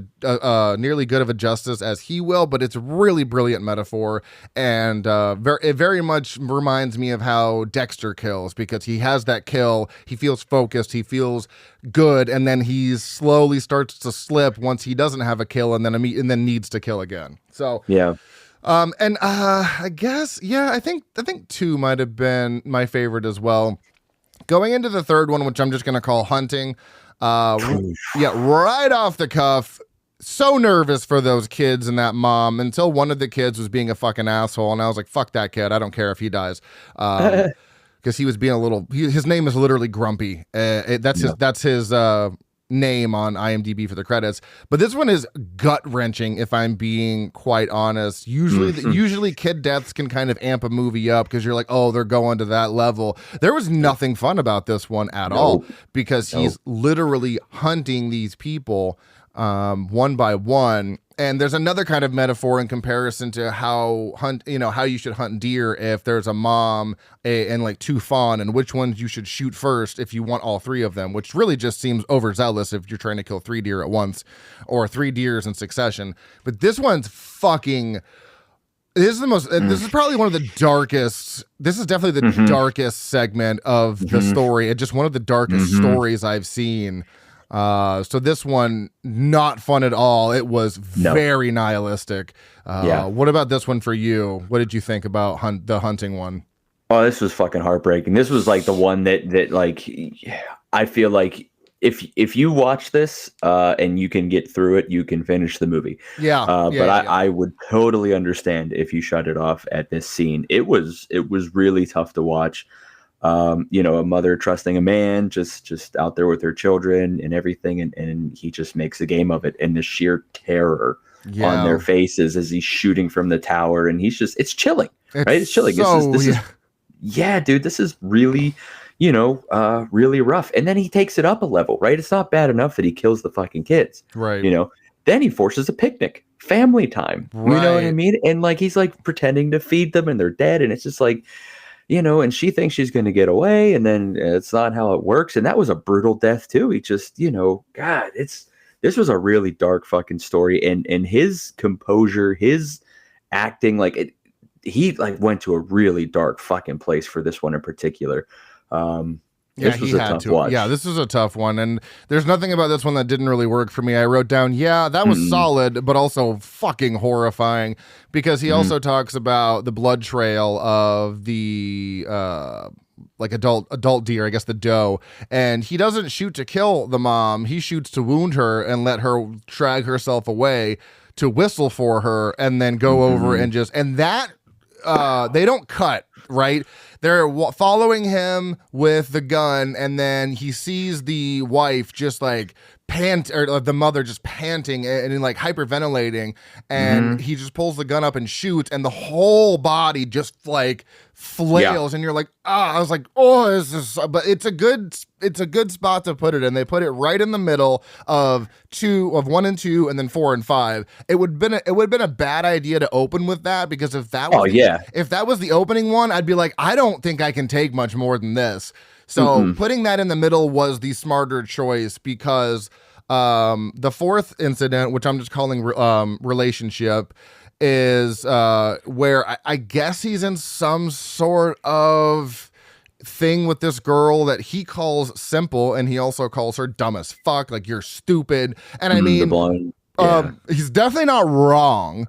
a justice as he will, but it's a really brilliant metaphor, and it very much reminds me of how Dexter kills, because he has that kill. He feels focused, he feels good, and then he slowly starts to slip once he doesn't have a kill, and then needs to kill again. So I guess I think 2 might have been my favorite as well. Going into the third one, which I'm just gonna call Hunting, right off the cuff. So nervous for those kids and that mom until one of the kids was being a fucking asshole, and I was like, fuck that kid, I don't care if he dies. Because he was being a little. His name is literally Grumpy. That's his name on IMDb for the credits. But this one is gut wrenching, if I'm being quite honest. Usually kid deaths can kind of amp a movie up because you're like, oh, they're going to that level. There was nothing fun about this one at all, because he's literally hunting these people one by one. And there's another kind of metaphor in comparison to how you should hunt deer if there's a mom and like 2 fawn, and which ones you should shoot first if you want all 3 of them, which really just seems overzealous if you're trying to kill 3 deer at once or 3 deers in succession. But this one's fucking. This is probably one of the darkest. This is definitely the darkest segment of the story, and just one of the darkest stories I've seen. So this one, not fun at all. It was very nihilistic. What about this one for you? What did you think about the hunting one? Oh, this was fucking heartbreaking. This was like the one that like, I feel like if you watch this and you can get through it, you can finish the movie. I would totally understand if you shut it off at this scene. It was really tough to watch. a mother trusting a man just out there with her children and everything, and he just makes a game of it, and the sheer terror on their faces as he's shooting from the tower, and it's chilling, right? It's chilling. Dude, this is really, really rough. And then he takes it up a level, right? It's not bad enough that he kills the fucking kids, right? Then he forces a picnic, family time, right. You know what I mean? And like he's like pretending to feed them, and they're dead, and it's just like, and she thinks she's going to get away, and then it's not how it works. And that was a brutal death too. He just, God, this was a really dark fucking story, and his composure, his acting, like he like went to a really dark fucking place for this one in particular. This was a tough watch. Yeah, this is a tough one, and there's nothing about this one that didn't really work for me. I wrote down, that was solid, but also fucking horrifying, because he also talks about the blood trail of the like adult deer, I guess the doe, and he doesn't shoot to kill the mom. He shoots to wound her and let her drag herself away, to whistle for her, and then go over and that they don't cut, right? They're following him with the gun, and then he sees the wife just like or the mother just panting and like hyperventilating, and he just pulls the gun up and shoots, and the whole body just like flails, and you're like, I was like, but it's a good spot to put it in. They put it right in the middle of 1 and 2, and then 4 and 5. It would have been a bad idea to open with that, because if that was the opening one, I'd be like, I don't think I can take much more than this. So putting that in the middle was the smarter choice, because the fourth incident, which I'm just calling relationship, is where I guess he's in some sort of thing with this girl that he calls simple, and he also calls her dumb as fuck, like, you're stupid. And I mean, he's definitely not wrong.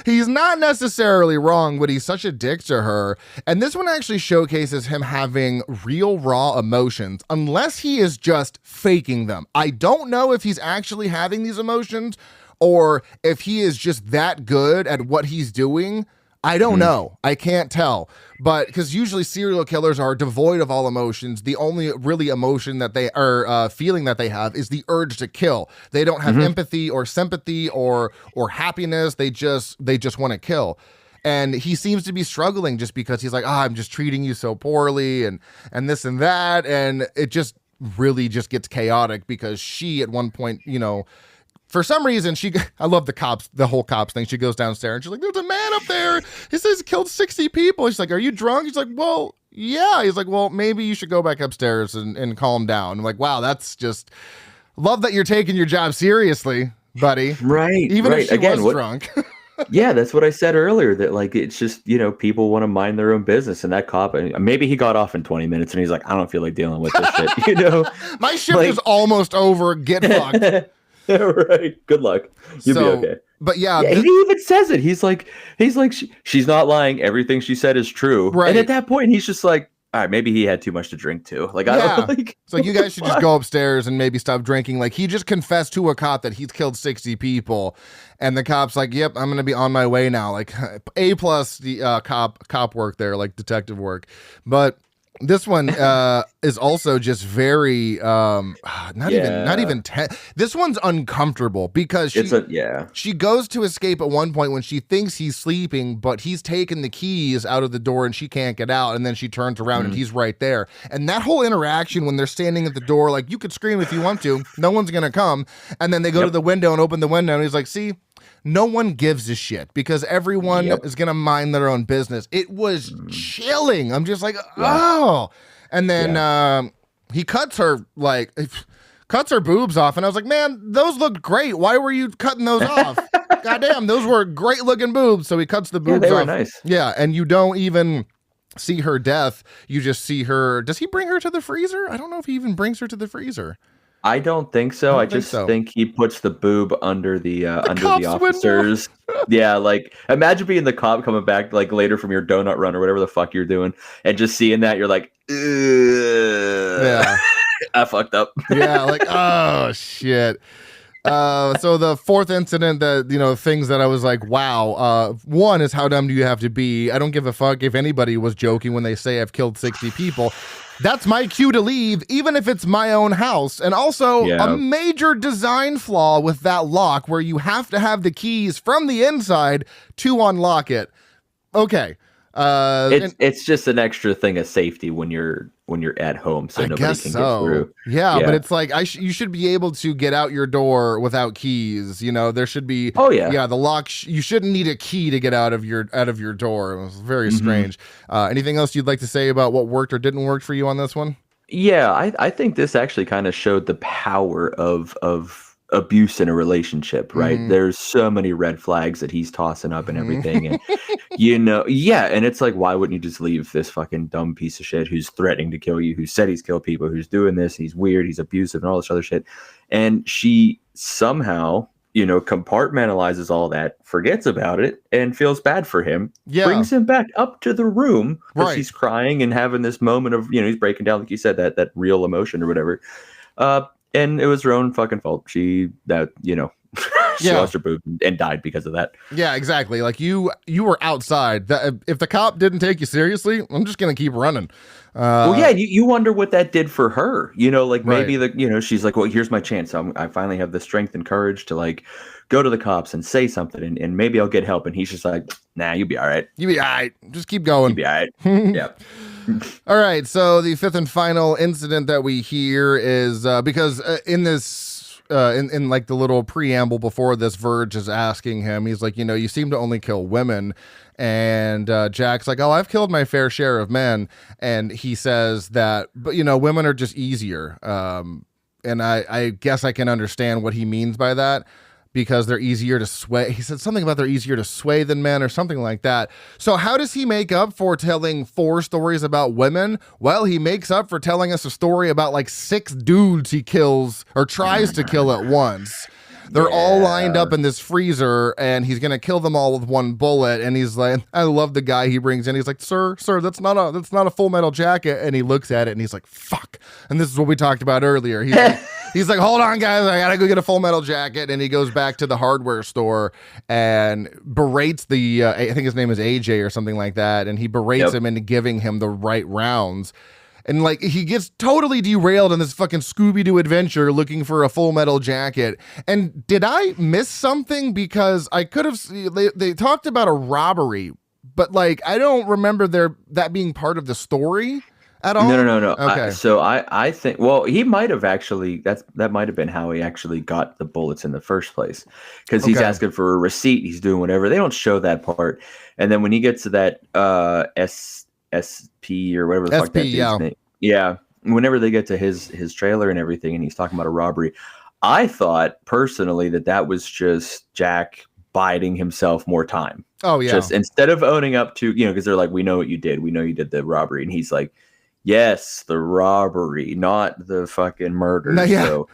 He's not necessarily wrong, but he's such a dick to her. And this one actually showcases him having real raw emotions, unless he is just faking them. I don't know if he's actually having these emotions, or if he is just that good at what he's doing. I don't know. I can't tell. But because usually serial killers are devoid of all emotions. The only really emotion that they are feeling that they have is the urge to kill. They don't have empathy or sympathy or happiness. They just want to kill. And he seems to be struggling just because he's like, I'm just treating you so poorly and this and that. And it just really just gets chaotic, because she at one point, for some reason, I love the whole cops thing. She goes downstairs and she's like, there's a man up there. He says he killed 60 people. She's like, are you drunk? He's like, well, yeah. He's like, well, maybe you should go back upstairs and calm down. I'm like, wow, that's just, love that you're taking your job seriously, buddy. Right. Even if she was drunk. Yeah, that's what I said earlier, that like, it's just, people want to mind their own business, and that cop, maybe he got off in 20 minutes and he's like, I don't feel like dealing with this shit, My shift is almost over. Get fucked. Right. Good luck. You'll be okay. But he even says it. He's like, she's not lying. Everything she said is true. Right. And at that point, he's just like, all right, maybe he had too much to drink too. Like, I don't like. So you guys should just go upstairs and maybe stop drinking. Like, he just confessed to a cop that he's killed 60 people, and the cop's like, yep, I'm gonna be on my way now. Like, A+ the cop work there, like detective work, but. This one is also just very not even this one's uncomfortable, because she goes to escape at one point when she thinks he's sleeping, but he's taken the keys out of the door and she can't get out, and then she turns around and he's right there. And that whole interaction when they're standing at the door, like, you could scream if you want to, no one's gonna come, and then they go to the window and open the window, and he's like, see, no one gives a shit, because everyone is going to mind their own business. It was chilling. I'm just like, And then he cuts her boobs off, and I was like, man, those looked great. Why were you cutting those off? Goddamn, those were great looking boobs. So he cuts the boobs off. They were nice. Yeah, and you don't even see her death. You just see her. Does he bring her to the freezer? I don't know if he even brings her to the freezer. I don't think so. I just think he puts the boob under the officers. Yeah, like, imagine being the cop coming back like later from your donut run or whatever the fuck you're doing, and just seeing that, you're like, ugh. Yeah, I fucked up. Yeah, like, oh shit. So the fourth incident that, things that I was like, wow. One is how dumb do you have to be? I don't give a fuck if anybody was joking when they say I've killed 60 people. That's my cue to leave, even if it's my own house. And also a major design flaw with that lock where you have to have the keys from the inside to unlock it. Okay. It's just an extra thing of safety when you're at home, so nobody can get through. Yeah, but it's like you should be able to get out your door without keys. There should be. Oh yeah, the lock. You shouldn't need a key to get out of your door. It was very strange. Anything else you'd like to say about what worked or didn't work for you on this one? Yeah, I think this actually kind of showed the power of abuse in a relationship, right? There's so many red flags that he's tossing up and everything. And, and it's like, why wouldn't you just leave this fucking dumb piece of shit who's threatening to kill you, who said he's killed people, who's doing this, he's weird, he's abusive and all this other shit. And she somehow, compartmentalizes all that, forgets about it, and feels bad for him. Yeah. Brings him back up to the room because he's crying and having this moment of, he's breaking down, like you said, that real emotion or whatever. And it was her own fucking fault. She lost her boob and died because of that. Yeah, exactly. Like you were outside. If the cop didn't take you seriously, I'm just gonna keep running. You wonder what that did for her. Maybe she's like, well, here's my chance. I finally have the strength and courage to like go to the cops and say something, and maybe I'll get help. And he's just like, nah, you'll be all right. You'll be all right. Just keep going. You'll be all right. Yeah. All right, so the fifth and final incident that we hear is because in this, in like the little preamble before this, Verge is asking him, he's like, you seem to only kill women. And Jack's like, oh, I've killed my fair share of men. And he says that, but, women are just easier. And I guess I can understand what he means by that, because they're easier to sway. He said something about they're easier to sway than men or something like that. So how does he make up for telling 4 stories about women? Well, he makes up for telling us a story about like 6 dudes he kills or tries to kill at once. They're all lined up in this freezer, and he's going to kill them all with one bullet. And he's like, I love the guy he brings in. He's like, sir, that's not a Full Metal Jacket. And he looks at it and he's like, fuck. And this is what we talked about earlier. He's like, hold on, guys, I gotta go get a Full Metal Jacket. And he goes back to the hardware store and berates I think his name is AJ or something like that. And he berates him into giving him the right rounds. And like he gets totally derailed in this fucking Scooby-Doo adventure looking for a Full Metal Jacket. And did I miss something? Because I could have, they talked about a robbery, but like I don't remember that being part of the story at all. No. Okay. I think, well, he might have actually, that might have been how he actually got the bullets in the first place, because he's asking for a receipt, he's doing whatever. They don't show that part. And then when he gets to that SP or whatever the fuck that dude's name. Yeah. Whenever they get to his trailer and everything, and he's talking about a robbery, I thought personally that was just Jack biding himself more time. Oh yeah. Just instead of owning up to, because they're like, we know what you did. We know you did the robbery. And he's like, yes, the robbery, not the fucking murder. No, yeah. So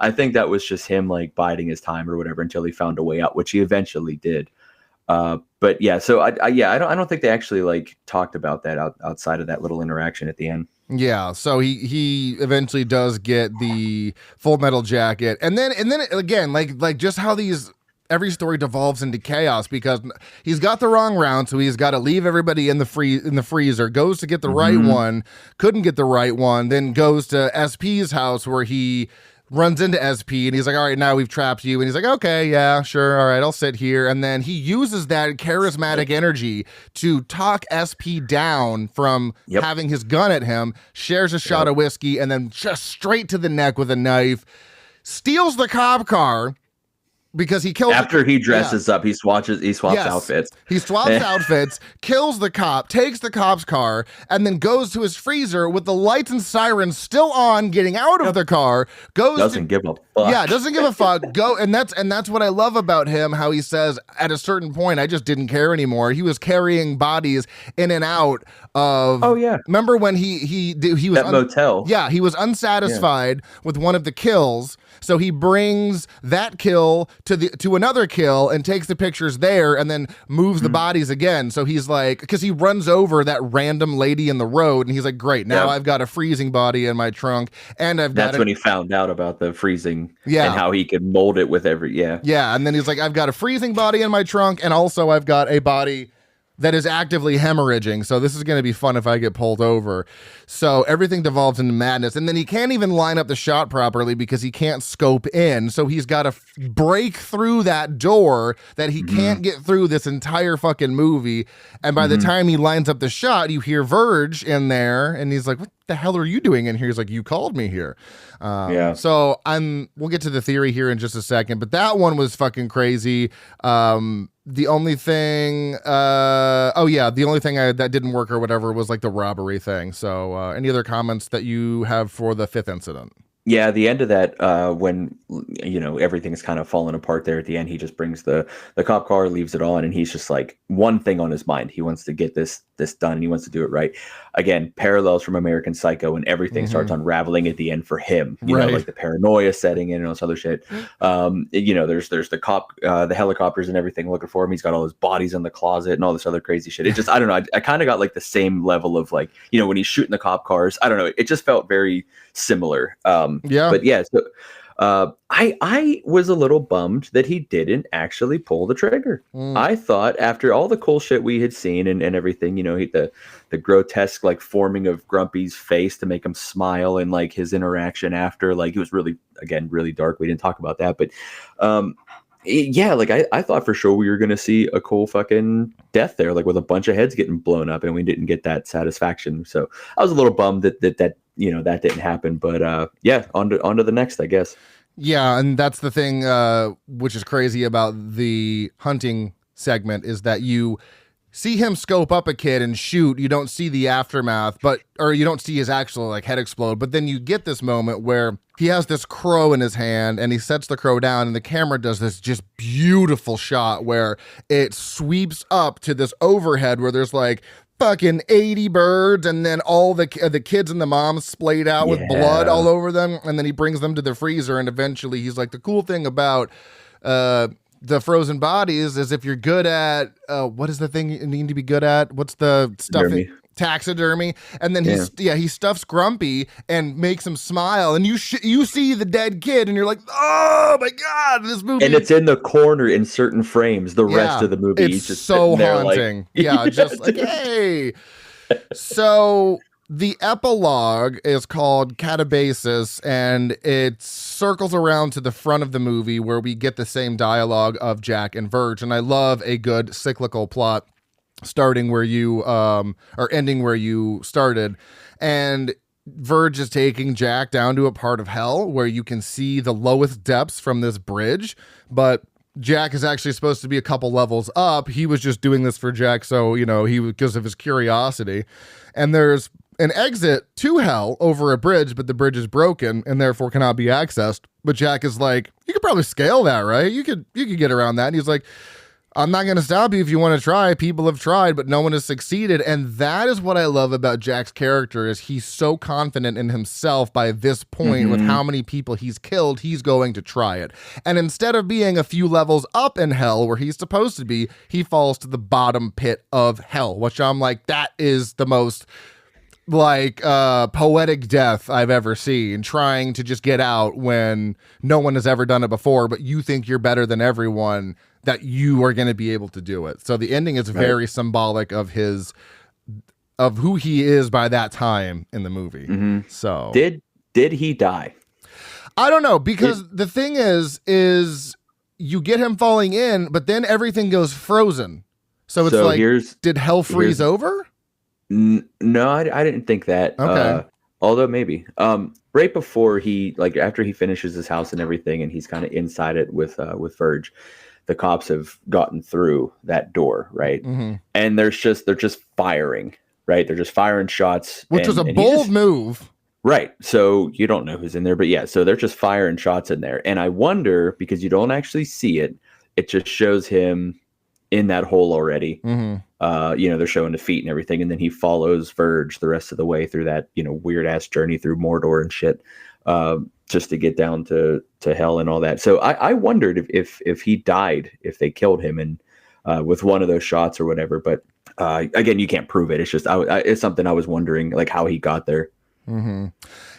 I think that was just him like biding his time or whatever until he found a way out, which he eventually did. But yeah, so I don't think they actually like talked about that outside of that little interaction at the end. Yeah, so he eventually does get the Full Metal Jacket, and then again, like just how every story devolves into chaos, because he's got the wrong round, so he's got to leave everybody in the freezer, goes to get the right one, couldn't get the right one, then goes to SP's house where he runs into SP, and he's like, all right, now we've trapped you. And he's like, okay, yeah, sure, all right, I'll sit here. And then he uses that charismatic energy to talk SP down from having his gun at him, shares a shot of whiskey, and then just straight to the neck with a knife, steals the cop car, because he kills after he dresses up, he swaps outfits. He swaps outfits, kills the cop, takes the cop's car, and then goes to his freezer with the lights and sirens still on, getting out of the car. Doesn't give a fuck. Yeah, doesn't give a fuck. And that's what I love about him. How he says at a certain point, I just didn't care anymore. He was carrying bodies in and out of. Oh yeah. Remember when he was that motel? Yeah, he was unsatisfied with one of the kills. So he brings that kill to another kill and takes the pictures there and then moves the bodies again. So he's like, because he runs over that random lady in the road and he's like, great, now I've got a freezing body in my trunk and that's when he found out about the freezing and how he could mold it with and then he's like, I've got a freezing body in my trunk and also I've got a body that is actively hemorrhaging. So this is going to be fun if I get pulled over. So everything devolves into madness. And then he can't even line up the shot properly because he can't scope in. So he's got to break through that door that he can't get through this entire fucking movie. And by the time he lines up the shot, you hear Verge in there and he's like, what the hell are you doing in here? He's like, you called me here. So we'll get to the theory here in just a second, but that one was fucking crazy. The only thing, that didn't work or whatever was like the robbery thing. So, any other comments that you have for the fifth incident? Yeah, the end of that, when everything's kind of falling apart there at the end, he just brings the cop car, leaves it on, and he's just like one thing on his mind. He wants to get this done, and he wants to do it right. Again, parallels from American Psycho, and everything starts unraveling at the end for him. You know, like the paranoia setting in and all this other shit. There's the cop, the helicopters and everything looking for him. He's got all his bodies in the closet and all this other crazy shit. It just, I don't know. I kind of got like the same level of like, when he's shooting the cop cars. I don't know. It just felt very similar. But yeah, so I was a little bummed that he didn't actually pull the trigger. I thought after all the cool shit we had seen and everything, the grotesque like forming of Grumpy's face to make him smile and like his interaction after, like it was really dark. We didn't talk about that, but I thought for sure we were going to see a cool fucking death there, like with a bunch of heads getting blown up, and we didn't get that satisfaction. So I was a little bummed that that didn't happen, but on to the next, I guess. Yeah, and that's the thing, which is crazy about the hunting segment is that you see him scope up a kid and shoot. You don't see the aftermath, or you don't see his actual like head explode. But then you get this moment where he has this crow in his hand and he sets the crow down and the camera does this just beautiful shot where it sweeps up to this overhead where there's like fucking 80 birds and then all the kids and the mom splayed out with blood all over them, and then he brings them to the freezer, and eventually he's like, the cool thing about the frozen bodies is if you're good at what is the thing you need to be good at? What's the stuff? Taxidermy. And then he stuffs Grumpy and makes him smile, and you see the dead kid and you're like, oh my god, this movie, and it's in the corner in certain frames the rest of the movie. It's just so haunting. Like, just like, hey. So the epilogue is called Catabasis, and it circles around to the front of the movie where we get the same dialogue of Jack and Verge. And I love a good cyclical plot starting where you or ending where you started. And Verge is taking Jack down to a part of hell where you can see the lowest depths from this bridge, but Jack is actually supposed to be a couple levels up. He was just doing this for Jack, so because of his curiosity. And there's an exit to hell over a bridge, but the bridge is broken and therefore cannot be accessed. But Jack is like, you could probably scale that, right? You could get around that. And he's like, I'm not going to stop you if you want to try. People have tried, but no one has succeeded. And that is what I love about Jack's character, is he's so confident in himself by this point with how many people he's killed, he's going to try it. And instead of being a few levels up in hell where he's supposed to be, he falls to the bottom pit of hell, which I'm like, that is the most like poetic death I've ever seen, trying to just get out when no one has ever done it before, but you think you're better than everyone, that you are going to be able to do it. So the ending is very symbolic of who he is by that time in the movie. So did he die? I don't know, because the thing is you get him falling in, but then everything goes frozen. So it's did hell freeze over? No, I didn't think that. Okay. Although maybe right before after he finishes his house and everything, and he's kind of inside it with Verge, the cops have gotten through that door, right? And they're just firing, right? They're just firing shots, which was a bold move, right? So you don't know who's in there, but so they're just firing shots in there. And I wonder, because you don't actually see it, it just shows him in that hole already. Mm-hmm. You know, they're showing the feet and everything, and then he follows Verge the rest of the way through that, you know, weird ass journey through Mordor and shit, just to get down to hell and all that. So I wondered if he died, if they killed him and with one of those shots or whatever. But again, you can't prove it. It's just it's something I was wondering, like how he got there. Mm-hmm.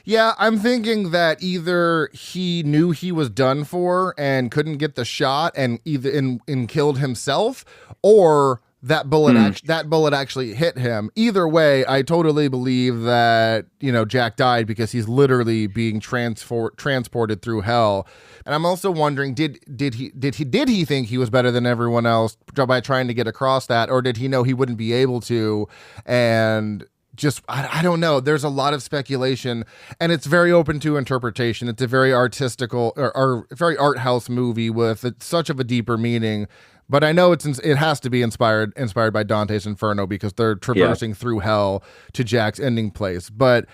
Yeah, I'm thinking that either he knew he was done for and couldn't get the shot and either and killed himself, or that bullet that bullet actually hit him. Either way, I totally believe that, you know, Jack died because he's literally being transported through hell. And I'm also wondering, did he think he was better than everyone else by trying to get across that, or did he know he wouldn't be able to? And just, I don't know. There's a lot of speculation, and it's very open to interpretation. It's a very artistical or very art house movie with such of a deeper meaning. But I know it has to be inspired by Dante's Inferno because they're traversing through hell to Jack's ending place. But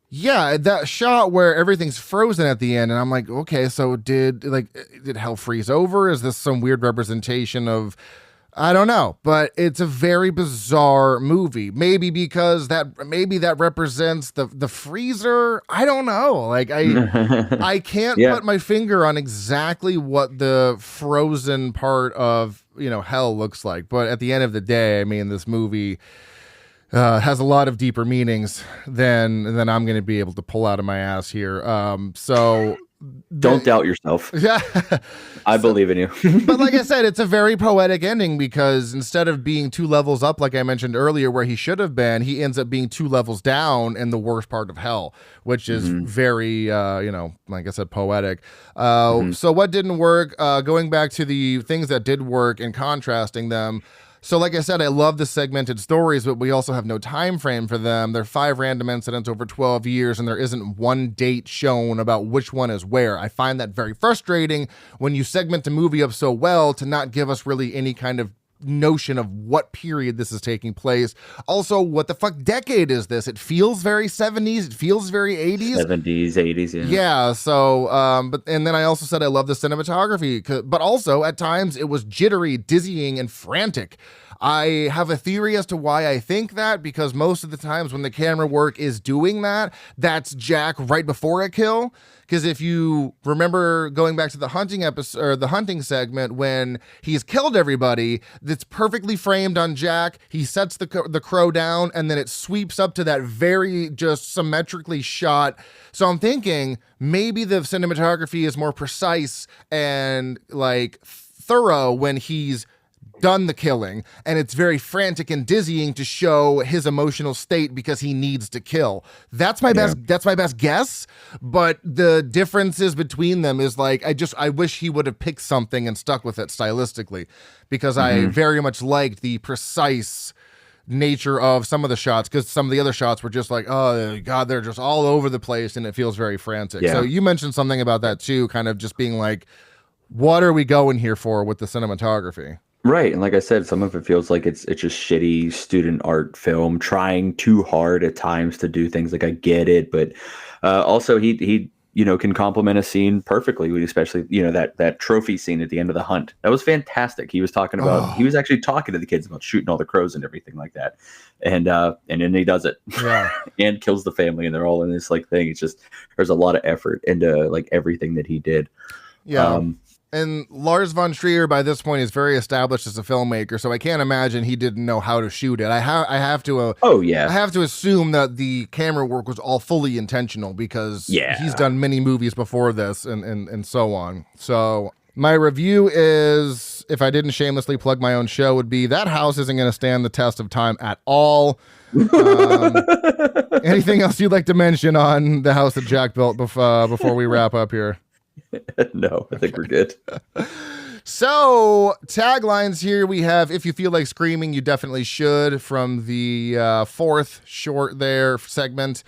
yeah, that shot where everything's frozen at the end, and I'm like, okay, so did hell freeze over? Is this some weird representation of? I don't know, but it's a very bizarre movie. Maybe because that represents the freezer. I don't know. Like I can't put my finger on exactly what the frozen part of, you know, hell looks like. But at the end of the day, I mean, this movie has a lot of deeper meanings than I'm going to be able to pull out of my ass here. So. Don't doubt yourself. Yeah. I believe in you. But like I said, it's a very poetic ending because instead of being 2 levels up, like I mentioned earlier, where he should have been, he ends up being 2 levels down in the worst part of hell, which is very, you know, like I said, poetic. So what didn't work? Going back to the things that did work and contrasting them. So like I said, I love the segmented stories, but we also have no time frame for them. They're 5 random incidents over 12 years, and there isn't one date shown about which one is where. I find that very frustrating when you segment a movie up so well to not give us really any kind of notion of what period this is taking place. Also, what the fuck decade is this? It feels very 70s. It feels very 80s. 70s, 80s, yeah. Yeah, so, and then I also said I love the cinematography, but also at times it was jittery, dizzying, and frantic. I have a theory as to why I think that, because most of the times when the camera work is doing that, that's Jack right before a kill. Because if you remember going back to the hunting episode or the hunting segment when he's killed everybody, that's perfectly framed on Jack. He sets the crow down, and then it sweeps up to that very just symmetrically shot. So I'm thinking maybe the cinematography is more precise and like thorough when he's done the killing, and it's very frantic and dizzying to show his emotional state because he needs to kill. That's my best guess, but the differences between them is like I wish he would have picked something and stuck with it stylistically, because I very much liked the precise nature of some of the shots, because some of the other shots were just like, oh god, they're just all over the place and it feels very frantic. So you mentioned something about that too, kind of just being like, what are we going here for with the cinematography? Right, and like I said, some of it feels like it's just shitty student art film, trying too hard at times to do things. Like I get it, but also he you know, can complement a scene perfectly, especially, you know, that trophy scene at the end of the hunt. That was fantastic. He was talking about he was actually talking to the kids about shooting all the crows and everything like that, and then he does it, and kills the family, and they're all in this like thing. It's just there's a lot of effort into like everything that he did. And Lars von Trier, by this point, is very established as a filmmaker, so I can't imagine he didn't know how to shoot it. I have to assume that the camera work was all fully intentional, because he's done many movies before this and so on. So my review is, if I didn't shamelessly plug my own show, would be that house isn't going to stand the test of time at all. Anything else you'd like to mention on the house that Jack built before we wrap up here? No, I think we're good. So, taglines here we have, if you feel like screaming, you definitely should, from the fourth short there segment.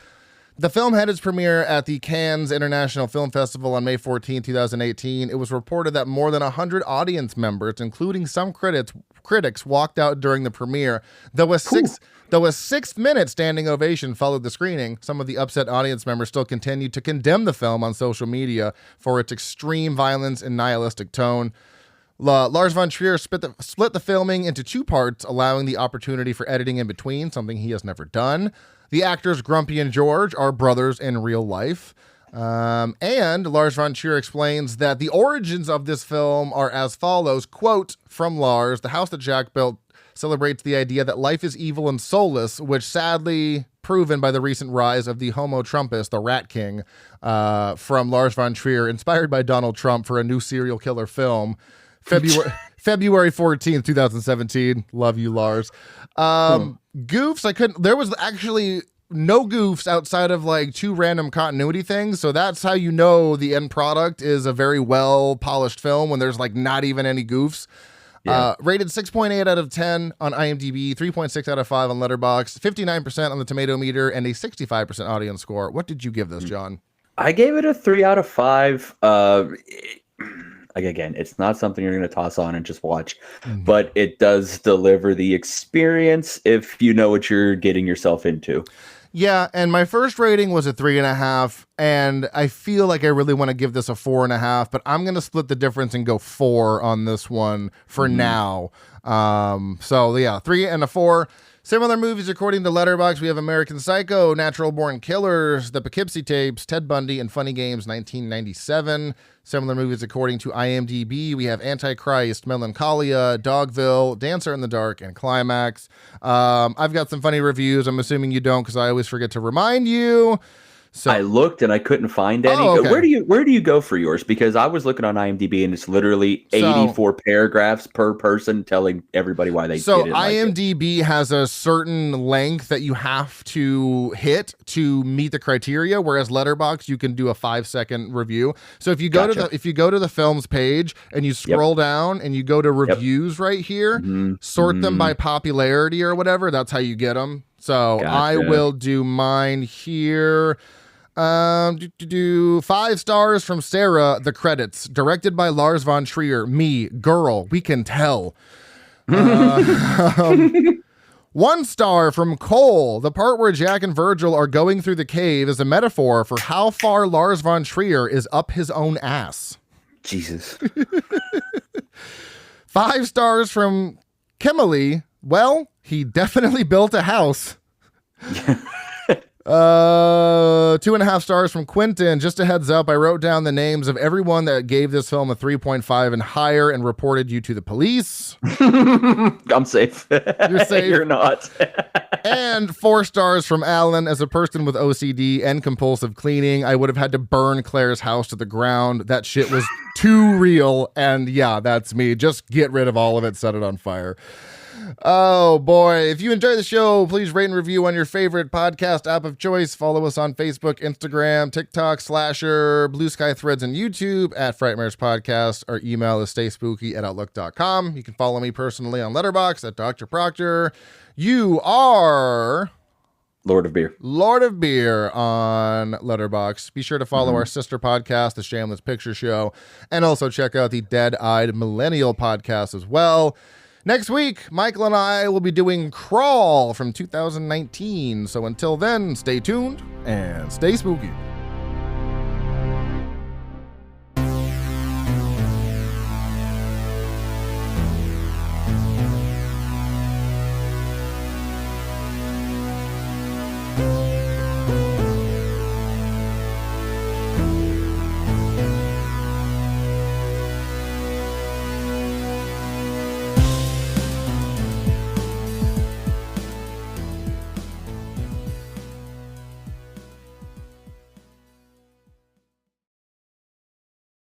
The film had its premiere at the Cannes International Film Festival on May 14, 2018. It was reported that more than 100 audience members, including some critics, walked out during the premiere. Though a 6-minute standing ovation followed the screening, some of the upset audience members still continued to condemn the film on social media for its extreme violence and nihilistic tone. Lars von Trier split the filming into 2 parts, allowing the opportunity for editing in between, something he has never done. The actors Grumpy and George are brothers in real life. And Lars von Trier explains that the origins of this film are as follows. Quote from Lars: "The house that Jack built celebrates the idea that life is evil and soulless, which sadly proven by the recent rise of the Homo Trumpus, the Rat King," from Lars von Trier, inspired by Donald Trump for a new serial killer film. February 14th, 2017. Love you, Lars. Goofs, there was actually no goofs outside of like 2 random continuity things. So that's how you know the end product is a very well polished film, when there's like not even any goofs. Yeah. Rated 6.8 out of 10 on IMDb, 3.6 out of 5 on Letterboxd, 59% on the tomato meter, and a 65% audience score. What did you give this, John? I gave it a 3 out of 5. Again, it's not something you're going to toss on and just watch, but it does deliver the experience if you know what you're getting yourself into. Yeah, and my first rating was a 3.5, and I feel like I really want to give this a 4.5, but I'm going to split the difference and go 4 on this one for now. So yeah, 3 and a 4. Similar movies according to Letterboxd, we have American Psycho, Natural Born Killers, The Poughkeepsie Tapes, Ted Bundy, and Funny Games 1997. Similar movies according to IMDb, we have Antichrist, Melancholia, Dogville, Dancer in the Dark, and Climax. I've got some funny reviews. I'm assuming you don't, because I always forget to remind you. So I looked and I couldn't find any. Oh, okay. Where do you go for yours? Because I was looking on IMDb and it's literally 84 paragraphs per person telling everybody why they didn't like it. IMDb has a certain length that you have to hit to meet the criteria, whereas Letterboxd you can do a 5-second review. So if you go to the film's page and you scroll down and you go to reviews right here, sort them by popularity or whatever, that's how you get them. So I will do mine here. 5 stars from Sarah, the credits. Directed by Lars von Trier. Me, girl, we can tell. 1 star from Cole. The part where Jack and Virgil are going through the cave is a metaphor for how far Lars von Trier is up his own ass. Jesus. 5 stars from Kimberly. Well, he definitely built a house. 2.5 stars from Quentin. Just a heads up, I wrote down the names of everyone that gave this film a 3.5 and higher and reported you to the police. I'm safe. You're safe. You're not. And 4 stars from Alan. As a person with OCD and compulsive cleaning, I would have had to burn Claire's house to the ground. That shit was too real. And yeah, that's me. Just get rid of all of it. Set it on fire. Oh boy. If you enjoy the show, please rate and review on your favorite podcast app of choice. Follow us on Facebook, Instagram, TikTok, Slasher, Blue Sky Threads, and YouTube at frightmarespodcast. Our email is stayspooky@outlook.com. You can follow me personally on Letterboxd at Dr. Proctor. You are Lord of Beer on Letterboxd. Be sure to follow our sister podcast, The Shameless Picture Show, and also check out the Dead-Eyed Millennial podcast as well. Next week, Michael and I will be doing Crawl from 2019. So until then, stay tuned and stay spooky.